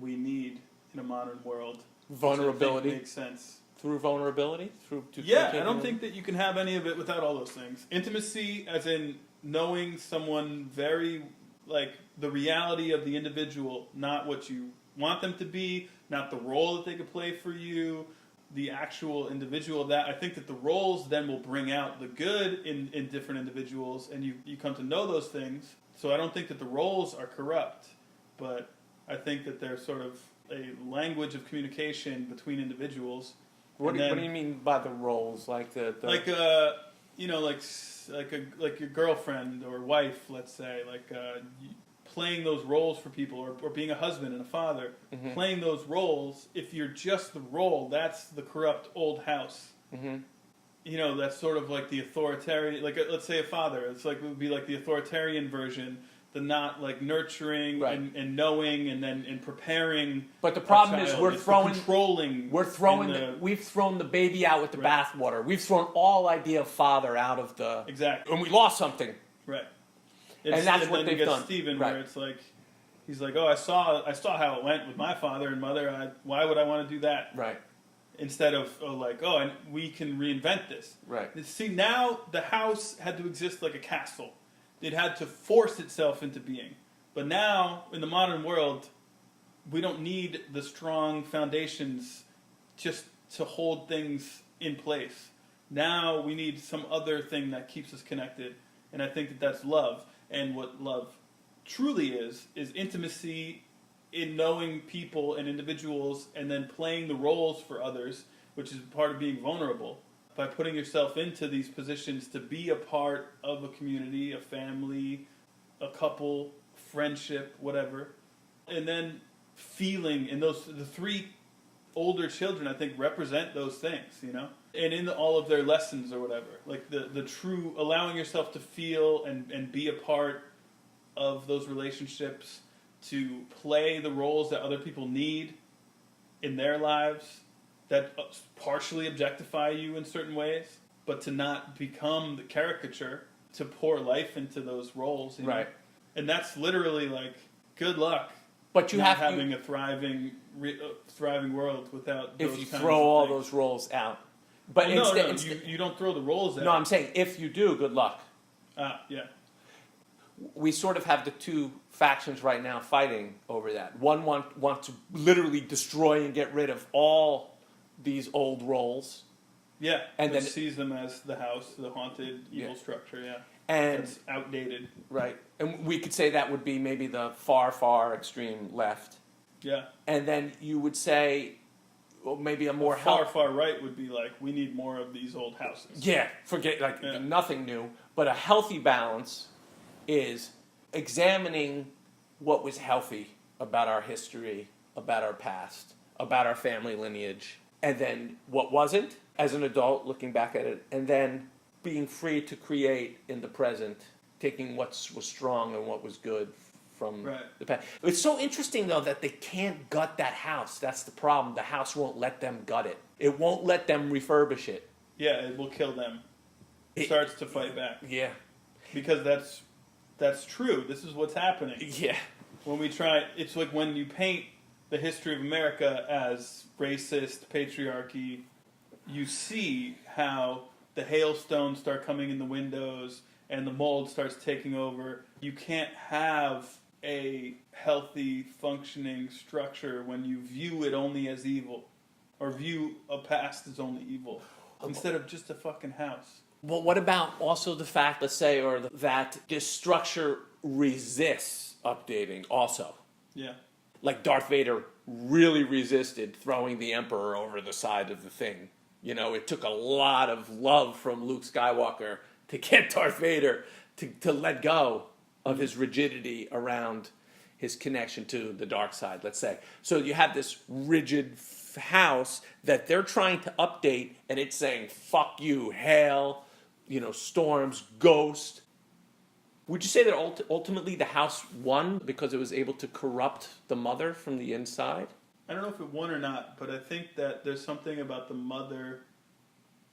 [SPEAKER 2] we need in a modern world.
[SPEAKER 1] Vulnerability
[SPEAKER 2] makes sense.
[SPEAKER 1] Through vulnerability?
[SPEAKER 2] I don't think that you can have any of it without all those things. Intimacy, as in knowing someone very, like, the reality of the individual, not what you want them to be, not the role that they could play for you, the actual individual of that. I think that the roles then will bring out the good in different individuals, and you come to know those things. So I don't think that the roles are corrupt, but I think that they're sort of a language of communication between individuals.
[SPEAKER 1] What do you mean by the roles? Like
[SPEAKER 2] like your girlfriend or wife, let's say, playing those roles for people, or being a husband and a father, playing those roles. If you're just the role, that's the corrupt old house. That's sort of like the authoritarian, let's say a father. It's like, it would be like the authoritarian version, the not like nurturing and knowing and preparing.
[SPEAKER 1] But the problem is we've thrown the baby out with the bathwater. We've thrown all idea of father out of the and we lost something.
[SPEAKER 2] Right.
[SPEAKER 1] And that's what they've done.
[SPEAKER 2] Stephen, where it's like, he's like, I saw how it went with my father and mother. Why would I want to do that?
[SPEAKER 1] Right.
[SPEAKER 2] Instead of and we can reinvent this.
[SPEAKER 1] Right.
[SPEAKER 2] See, now the house had to exist like a castle. It had to force itself into being. But now, in the modern world, we don't need the strong foundations just to hold things in place. Now we need some other thing that keeps us connected. And I think that that's love. And what love truly is intimacy in knowing people and individuals, and then playing the roles for others, which is part of being vulnerable. by putting yourself into these positions to be a part of a community, a family, a couple, friendship, whatever. And then feeling, and the three older children, I think, represent those things, you know? And in all of their lessons or whatever. Like the true, allowing yourself to feel and be a part of those relationships, to play the roles that other people need in their lives, that partially objectify you in certain ways, but to not become the caricature, to pour life into those roles. You know?
[SPEAKER 1] Right.
[SPEAKER 2] And that's literally like, good luck.
[SPEAKER 1] But you
[SPEAKER 2] not
[SPEAKER 1] have
[SPEAKER 2] having a thriving world without those
[SPEAKER 1] if you
[SPEAKER 2] kinds
[SPEAKER 1] throw
[SPEAKER 2] of
[SPEAKER 1] all
[SPEAKER 2] things.
[SPEAKER 1] those roles out. But
[SPEAKER 2] Well,
[SPEAKER 1] instead,
[SPEAKER 2] you don't throw the roles out.
[SPEAKER 1] no, I'm saying if you do, good luck.
[SPEAKER 2] Yeah.
[SPEAKER 1] We sort of have the two factions right now fighting over that. One want to literally destroy and get rid of all these old roles.
[SPEAKER 2] Yeah,
[SPEAKER 1] And
[SPEAKER 2] and
[SPEAKER 1] then-
[SPEAKER 2] sees them as the house, the haunted evil structure, yeah.
[SPEAKER 1] And
[SPEAKER 2] That's outdated.
[SPEAKER 1] right. And we could say that would be maybe the far, far extreme left.
[SPEAKER 2] Yeah.
[SPEAKER 1] And then you would say, well, maybe a more
[SPEAKER 2] Far right would be like, we need more of these old houses.
[SPEAKER 1] Yeah, forget nothing new, but a healthy balance is examining what was healthy about our history, about our past, about our family lineage, and then what wasn't as an adult looking back at it, and then being free to create in the present, taking what was strong and what was good from the past. It's so interesting though that they can't gut that house. That's the problem. The house won't let them gut it. It won't let them refurbish it.
[SPEAKER 2] Yeah, it will kill them. It starts to fight back.
[SPEAKER 1] Yeah.
[SPEAKER 2] Because that's true. This is what's happening.
[SPEAKER 1] Yeah.
[SPEAKER 2] When we try, it's like when you paint the history of America as racist, patriarchy, you see how the hailstones start coming in the windows and the mold starts taking over. You can't have a healthy, functioning structure when you view it only as evil, or view a past as only evil, instead of just a fucking house.
[SPEAKER 1] Well, what about also the fact, let's say, that this structure resists updating also?
[SPEAKER 2] Yeah.
[SPEAKER 1] Like Darth Vader really resisted throwing the Emperor over the side of the thing. You know, it took a lot of love from Luke Skywalker to get Darth Vader to let go of his rigidity around his connection to the dark side, let's say. So you have this rigid house that they're trying to update, and it's saying, fuck you, hail, storms, ghost. Would you say that ultimately the house won because it was able to corrupt the mother from the inside?
[SPEAKER 2] I don't know if it won or not, but I think that there's something about the mother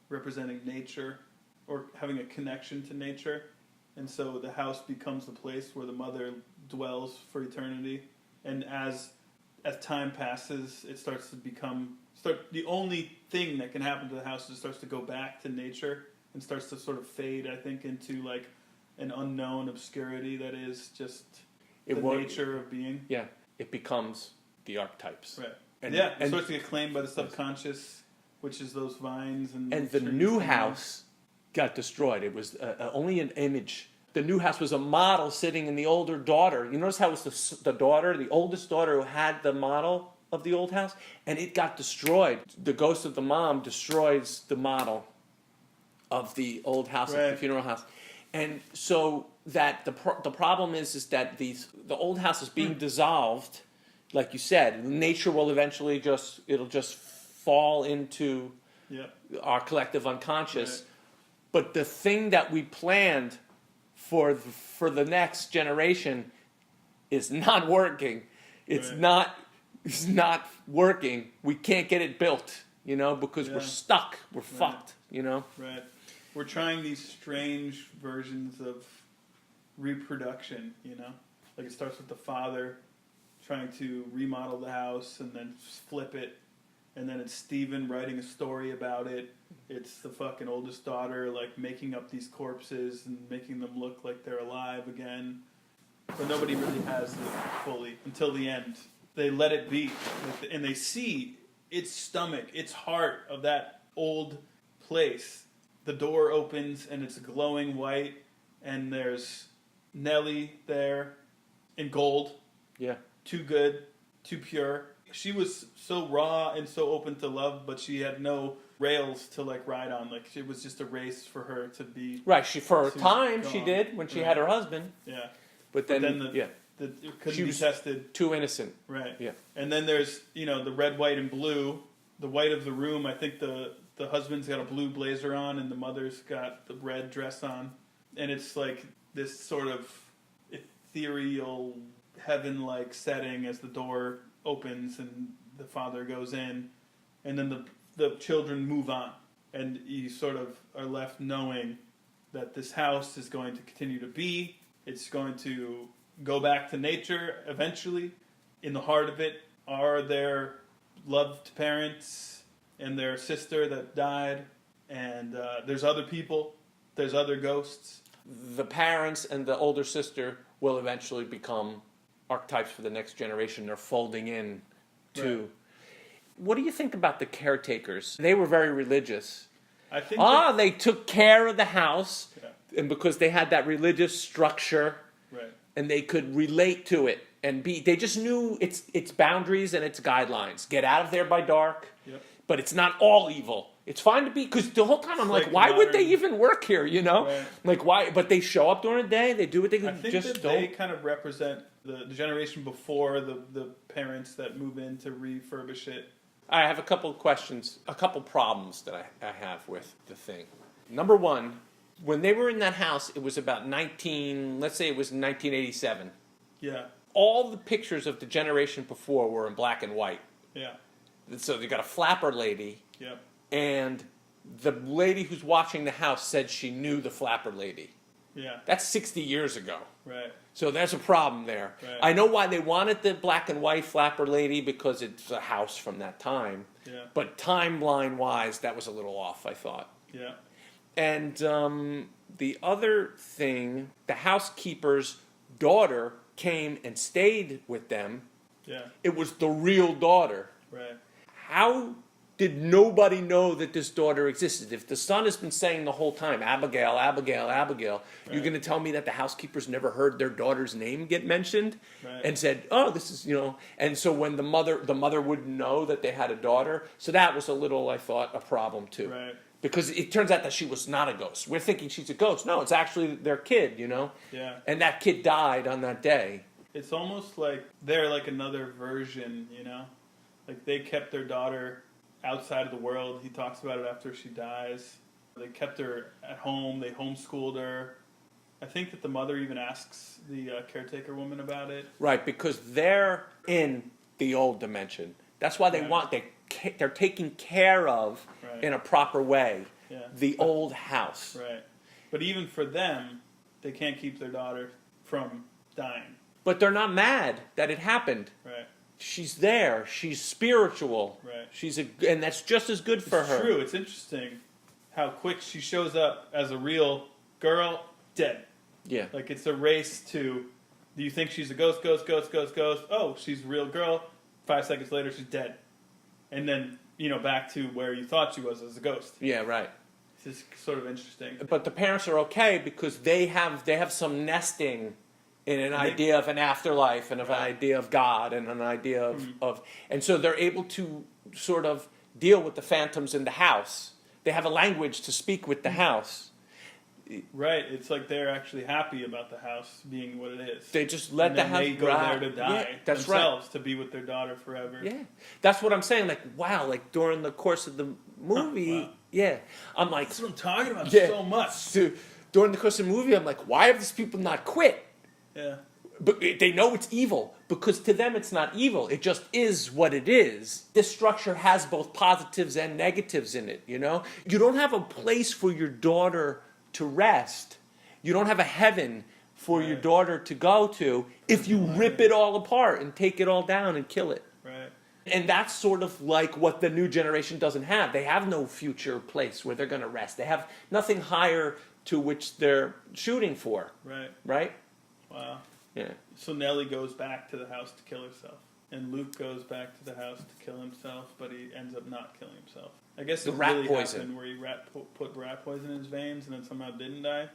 [SPEAKER 2] representing nature or having a connection to nature. And so the house becomes the place where the mother dwells for eternity. And as time passes, it starts to become... the only thing that can happen to the house is it starts to go back to nature and starts to sort of fade, I think, into like an unknown obscurity that is just nature of being.
[SPEAKER 1] Yeah, it becomes the archetypes.
[SPEAKER 2] Right.
[SPEAKER 1] And
[SPEAKER 2] it starts to get claimed by the subconscious, which is those vines and
[SPEAKER 1] the
[SPEAKER 2] trees
[SPEAKER 1] new
[SPEAKER 2] and
[SPEAKER 1] house got destroyed. It was only an image. The new house was a model sitting in the older daughter. You notice how it was the daughter, the oldest daughter, who had the model of the old house, and it got destroyed. The ghost of the mom destroys the model of the old house,
[SPEAKER 2] Right.
[SPEAKER 1] the funeral house. And so that the problem is that the old house is being dissolved, like you said. Nature will eventually it'll just fall into our collective unconscious.
[SPEAKER 2] Right.
[SPEAKER 1] But the thing that we planned for the next generation is not working. It's
[SPEAKER 2] Right.
[SPEAKER 1] not working. We can't get it built, because we're stuck. We're
[SPEAKER 2] Right.
[SPEAKER 1] fucked,
[SPEAKER 2] Right. We're trying these strange versions of reproduction, Like it starts with the father trying to remodel the house and then flip it. And then it's Steven writing a story about it. It's the fucking oldest daughter, like, making up these corpses and making them look like they're alive again. But nobody really has it fully until the end. They let it be. And they see its stomach, its heart of that old place. The door opens and it's glowing white. And there's Nellie there in gold.
[SPEAKER 1] Yeah.
[SPEAKER 2] Too good, too pure. She was so raw and so open to love, but she had no rails to like ride on. Like it was just a race for her to be.
[SPEAKER 1] Right. For a time,
[SPEAKER 2] go
[SPEAKER 1] she
[SPEAKER 2] on.
[SPEAKER 1] did when she
[SPEAKER 2] Right.
[SPEAKER 1] had her husband.
[SPEAKER 2] Yeah.
[SPEAKER 1] But then
[SPEAKER 2] it couldn't
[SPEAKER 1] She
[SPEAKER 2] be
[SPEAKER 1] was
[SPEAKER 2] tested.
[SPEAKER 1] too innocent.
[SPEAKER 2] Right.
[SPEAKER 1] Yeah.
[SPEAKER 2] And then there's, the red, white, and blue. The white of the room, I think the husband's got a blue blazer on and the mother's got the red dress on. And it's like this sort of ethereal, heaven-like setting as the door opens and the father goes in. And then the children move on. And you sort of are left knowing that this house is going to continue to be. It's going to go back to nature eventually. In the heart of it are their loved parents and their sister that died. And there's other people. There's other ghosts.
[SPEAKER 1] The parents and the older sister will eventually become archetypes for the next generation. They're folding in to...
[SPEAKER 2] Right.
[SPEAKER 1] What do you think about the caretakers? They were very religious.
[SPEAKER 2] I think
[SPEAKER 1] they took care of the house,
[SPEAKER 2] Yeah.
[SPEAKER 1] and because they had that religious structure,
[SPEAKER 2] Right.
[SPEAKER 1] and they could relate to it, and they just knew its boundaries and its guidelines. Get out of there by dark,
[SPEAKER 2] Yep.
[SPEAKER 1] but it's not all evil. It's fine to be, because the whole time I'm
[SPEAKER 2] It's
[SPEAKER 1] like, why would they
[SPEAKER 2] modern-
[SPEAKER 1] even work here,
[SPEAKER 2] Right.
[SPEAKER 1] Like, why? But they show up during the day, they do what they
[SPEAKER 2] I think
[SPEAKER 1] just
[SPEAKER 2] that
[SPEAKER 1] don't.
[SPEAKER 2] they kind of represent the generation before the parents that move in to refurbish it.
[SPEAKER 1] I have a couple of questions, a couple problems that I have with the thing. Number one, when they were in that house, it was about let's say it was 1987.
[SPEAKER 2] Yeah.
[SPEAKER 1] All the pictures of the generation before were in black and white.
[SPEAKER 2] Yeah.
[SPEAKER 1] So you got a flapper lady,
[SPEAKER 2] Yep.
[SPEAKER 1] and the lady who's watching the house said she knew the flapper lady.
[SPEAKER 2] Yeah.
[SPEAKER 1] That's 60 years ago.
[SPEAKER 2] Right.
[SPEAKER 1] So there's a problem there.
[SPEAKER 2] Right.
[SPEAKER 1] I know why they wanted the black and white flapper lady, because it's a house from that time.
[SPEAKER 2] Yeah.
[SPEAKER 1] But timeline-wise, that was a little off, I thought.
[SPEAKER 2] Yeah.
[SPEAKER 1] And the other thing, the housekeeper's daughter came and stayed with them.
[SPEAKER 2] Yeah.
[SPEAKER 1] It was the real daughter.
[SPEAKER 2] Right.
[SPEAKER 1] How did nobody know that this daughter existed? If the son has been saying the whole time, Abigail, Abigail, Abigail, you're going to tell me that the housekeepers never heard their daughter's name get mentioned?
[SPEAKER 2] Right.
[SPEAKER 1] And said, oh, this is, and so when the mother wouldn't know that they had a daughter. So that was a little, I thought, a problem too.
[SPEAKER 2] Right.
[SPEAKER 1] Because it turns out that she was not a ghost. We're thinking she's a ghost. No, it's actually their kid,
[SPEAKER 2] Yeah.
[SPEAKER 1] And that kid died on that day.
[SPEAKER 2] It's almost like they're like another version, Like they kept their daughter outside of the world. He talks about it after she dies. They kept her at home. They homeschooled her. I think that the mother even asks the caretaker woman about it.
[SPEAKER 1] Right, because they're in the old dimension. That's why they're taking care of,
[SPEAKER 2] Right.
[SPEAKER 1] in a proper way,
[SPEAKER 2] Yeah.
[SPEAKER 1] the old house.
[SPEAKER 2] Right. But even for them, they can't keep their daughter from dying.
[SPEAKER 1] But they're not mad that it happened.
[SPEAKER 2] Right.
[SPEAKER 1] She's there. She's spiritual.
[SPEAKER 2] Right.
[SPEAKER 1] And that's just as good for
[SPEAKER 2] It's
[SPEAKER 1] her.
[SPEAKER 2] true. It's interesting how quick she shows up as a real girl, dead.
[SPEAKER 1] Yeah.
[SPEAKER 2] Like it's a race to, do you think she's a ghost, ghost, ghost, ghost, ghost? Oh, she's a real girl. 5 seconds later, she's dead. And then, back to where you thought she was as a ghost.
[SPEAKER 1] Yeah, right.
[SPEAKER 2] It's just sort of interesting.
[SPEAKER 1] But the parents are okay because they have some nesting in an idea of an afterlife and of an idea of God and an idea of and so they're able to sort of deal with the phantoms in the house. They have a language to speak with the house.
[SPEAKER 2] Right. It's like they're actually happy about the house being what it is.
[SPEAKER 1] They just let
[SPEAKER 2] and
[SPEAKER 1] the
[SPEAKER 2] then
[SPEAKER 1] house
[SPEAKER 2] they go there to die
[SPEAKER 1] Yeah, that's
[SPEAKER 2] themselves to be with their daughter forever.
[SPEAKER 1] right. Yeah, that's what I'm saying. Like, wow, like during the course of the movie,
[SPEAKER 2] Wow.
[SPEAKER 1] yeah, I'm like,
[SPEAKER 2] That's what I'm talking about
[SPEAKER 1] yeah,
[SPEAKER 2] so much.
[SPEAKER 1] So, during the course of the movie, I'm like, why have these people not quit?
[SPEAKER 2] Yeah.
[SPEAKER 1] But they know it's evil, because to them it's not evil. It just is what it is. This structure has both positives and negatives in it, You don't have a place for your daughter to rest. You don't have a heaven for your daughter to go to if you rip it all apart and take it all down and kill it.
[SPEAKER 2] Right.
[SPEAKER 1] And that's sort of like what the new generation doesn't have. They have no future place where they're going to rest. They have nothing higher to which they're shooting for.
[SPEAKER 2] Right.
[SPEAKER 1] Right?
[SPEAKER 2] Wow.
[SPEAKER 1] Yeah.
[SPEAKER 2] So Nellie goes back to the house to kill herself. And Luke goes back to the house to kill himself, but he ends up not killing himself. I guess
[SPEAKER 1] The
[SPEAKER 2] it
[SPEAKER 1] rat
[SPEAKER 2] really
[SPEAKER 1] poison.
[SPEAKER 2] happened where he put rat poison in his veins and then somehow didn't die.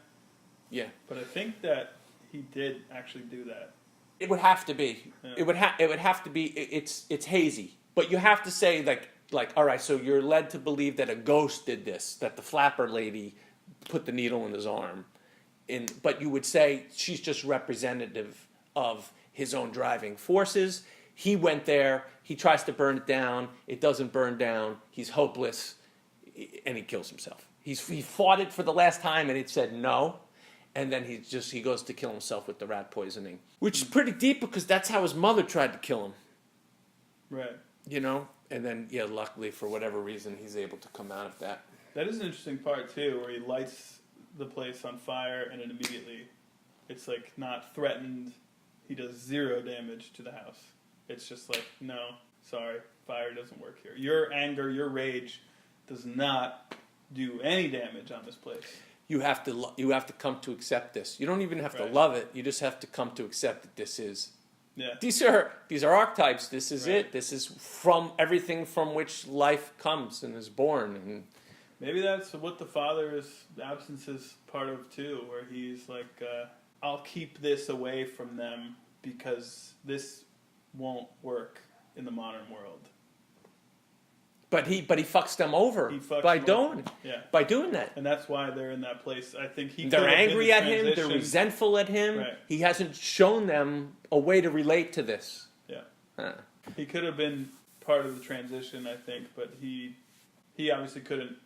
[SPEAKER 1] Yeah.
[SPEAKER 2] But I think that he did actually do that.
[SPEAKER 1] It would have to be.
[SPEAKER 2] Yeah.
[SPEAKER 1] It would have to be. It's hazy, but you have to say like like, all right, so you're led to believe that a ghost did this, that the flapper lady put the needle in his arm. But you would say she's just representative of his own driving forces. He went there, he tries to burn it down, it doesn't burn down, he's hopeless, and he kills himself. He fought it for the last time, and it said no, and then he goes to kill himself with the rat poisoning, which is pretty deep because that's how his mother tried to kill him.
[SPEAKER 2] Right.
[SPEAKER 1] You know? And then, yeah, luckily, for whatever reason, he's able to come out of that.
[SPEAKER 2] That is an interesting part, too, where he lights the place on fire, and it immediately, it's like not threatened. He does 0 damage to the house. It's just like, no, sorry, fire doesn't work here. Your anger, your rage does not do any damage on this place.
[SPEAKER 1] You have to come to accept this. You don't even have to love it. You just have to come to accept that this is.
[SPEAKER 2] Yeah.
[SPEAKER 1] These are archetypes. This is
[SPEAKER 2] Right.
[SPEAKER 1] it. This is from everything from which life comes and is born. And
[SPEAKER 2] Maybe that's what the father's absence is part of too, where he's like, I'll keep this away from them because this won't work in the modern world.
[SPEAKER 1] But he fucks them over by doing that.
[SPEAKER 2] And that's why they're in that place. I think
[SPEAKER 1] They're angry at him. They're
[SPEAKER 2] transition.
[SPEAKER 1] resentful at him.
[SPEAKER 2] Right.
[SPEAKER 1] He hasn't shown them a way to relate to this.
[SPEAKER 2] Yeah.
[SPEAKER 1] Huh.
[SPEAKER 2] He could have been part of the transition, I think, but he obviously couldn't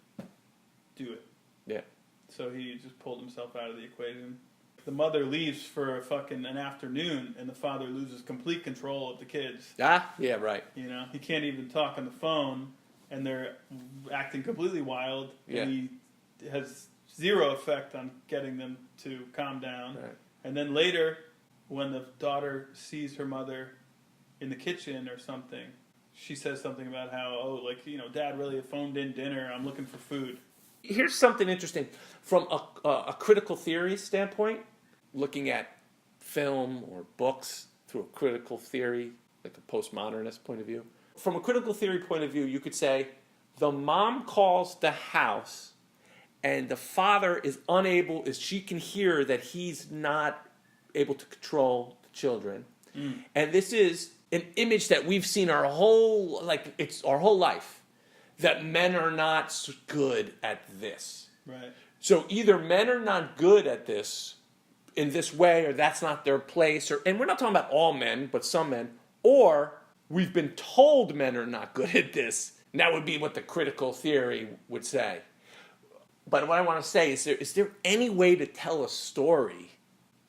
[SPEAKER 2] do it.
[SPEAKER 1] Yeah.
[SPEAKER 2] So he just pulled himself out of the equation. The mother leaves for an afternoon, and the father loses complete control of the kids.
[SPEAKER 1] Ah, yeah, right.
[SPEAKER 2] You know, he can't even talk on the phone, and they're acting completely wild.
[SPEAKER 1] Yeah.
[SPEAKER 2] And he has 0 effect on getting them to calm down.
[SPEAKER 1] Right.
[SPEAKER 2] And then later, when the daughter sees her mother in the kitchen or something, she says something about how, Dad really phoned in dinner. I'm looking for food.
[SPEAKER 1] Here's something interesting. From a critical theory standpoint, looking at film or books through a critical theory, like a postmodernist point of view. From a critical theory point of view, you could say the mom calls the house and the father is unable, she can hear that he's not able to control the children. Mm. And this is an image that we've seen our whole life, that men are not good at this.
[SPEAKER 2] Right.
[SPEAKER 1] So either men are not good at this in this way, or that's not their place, and we're not talking about all men, but some men, or we've been told men are not good at this. And that would be what the critical theory would say. But what I want to say is there any way to tell a story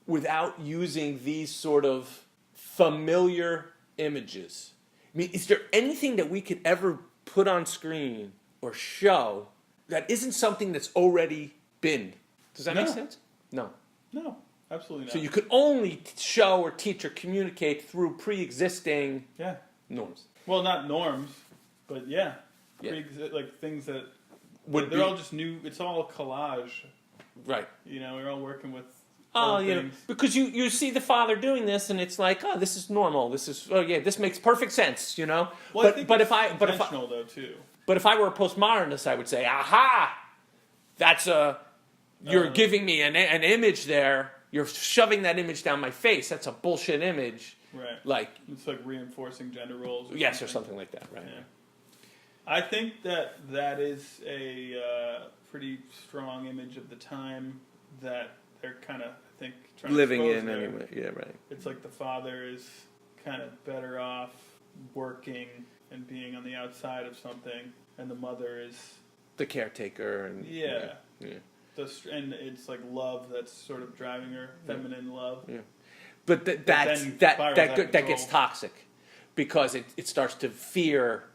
[SPEAKER 1] without using these sort of familiar images? I mean, is there anything that we could ever put on screen or show that isn't something that's already been? Does that make sense? No.
[SPEAKER 2] No, absolutely not.
[SPEAKER 1] So you could only show or teach or communicate through pre-existing norms.
[SPEAKER 2] Well, not norms, but like things that they're all just new. It's all a collage.
[SPEAKER 1] Right.
[SPEAKER 2] You know, we're all working with.
[SPEAKER 1] Because you see the father doing this, and it's like, oh, this is normal. This makes perfect sense, you know.
[SPEAKER 2] Well,
[SPEAKER 1] but if I
[SPEAKER 2] though too.
[SPEAKER 1] But if I were a postmodernist, I would say, aha, that's you're giving me an image there. You're shoving that image down my face. That's a bullshit image.
[SPEAKER 2] Right.
[SPEAKER 1] Like
[SPEAKER 2] it's like reinforcing gender roles.
[SPEAKER 1] Or something like that. Right.
[SPEAKER 2] Yeah. I think that is a pretty strong image of the time that they're kind of, I think, trying
[SPEAKER 1] living
[SPEAKER 2] to
[SPEAKER 1] in anyway. Yeah, right.
[SPEAKER 2] It's like the father is kind of better off working and being on the outside of something, and the mother is
[SPEAKER 1] the caretaker. And
[SPEAKER 2] and it's like love that's sort of driving her, feminine love.
[SPEAKER 1] Yeah, but that gets toxic because it starts to fear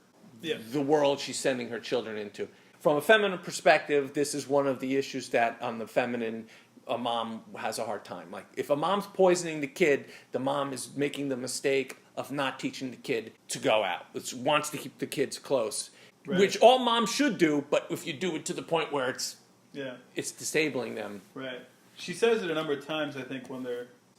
[SPEAKER 1] the world she's sending her children into. From a feminine perspective, this is one of the issues that on the feminine, a mom has a hard time. Like, if a mom's poisoning the kid, the mom is making the mistake of not teaching the kid to go out. It wants to keep the kids close, which all moms should do, but if you do it to the point where it's disabling them.
[SPEAKER 2] Right. She says it a number of times, I think, when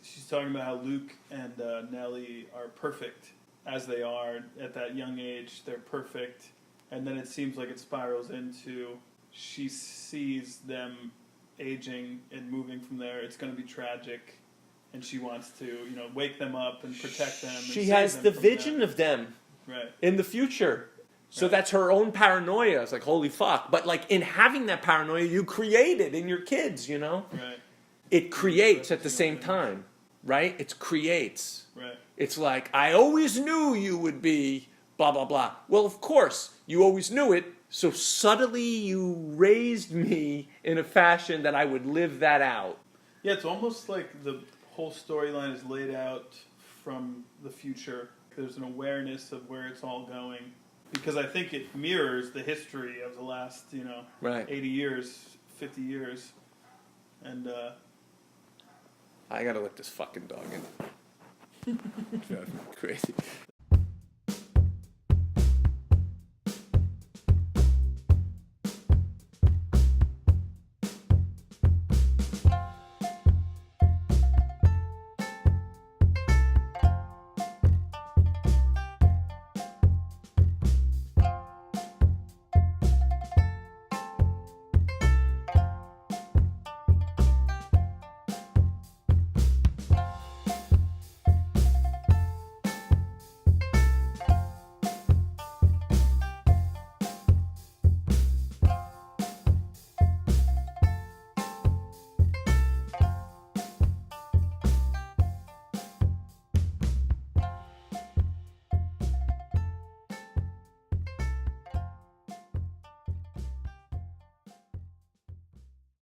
[SPEAKER 2] she's talking about how Luke and Nellie are perfect as they are at that young age. They're perfect. And then it seems like it spirals into she sees them aging and moving from there. It's going to be tragic, and she wants to, wake them up and protect them.
[SPEAKER 1] She has the vision of them
[SPEAKER 2] in
[SPEAKER 1] the future. So that's her own paranoia. It's like, holy fuck. But like in having that paranoia, you create it in your kids, you know?
[SPEAKER 2] Right.
[SPEAKER 1] It creates at the same time, right? It creates.
[SPEAKER 2] Right.
[SPEAKER 1] It's like, I always knew you would be blah, blah, blah. Well, of course, you always knew it. So subtly you raised me in a fashion that I would live that out.
[SPEAKER 2] Yeah, it's almost like the whole storyline is laid out from the future. There's an awareness of where it's all going. Because I think it mirrors the history of the last,
[SPEAKER 1] Right.
[SPEAKER 2] 80 years, 50 years. And,
[SPEAKER 1] I gotta let this fucking dog in. Crazy.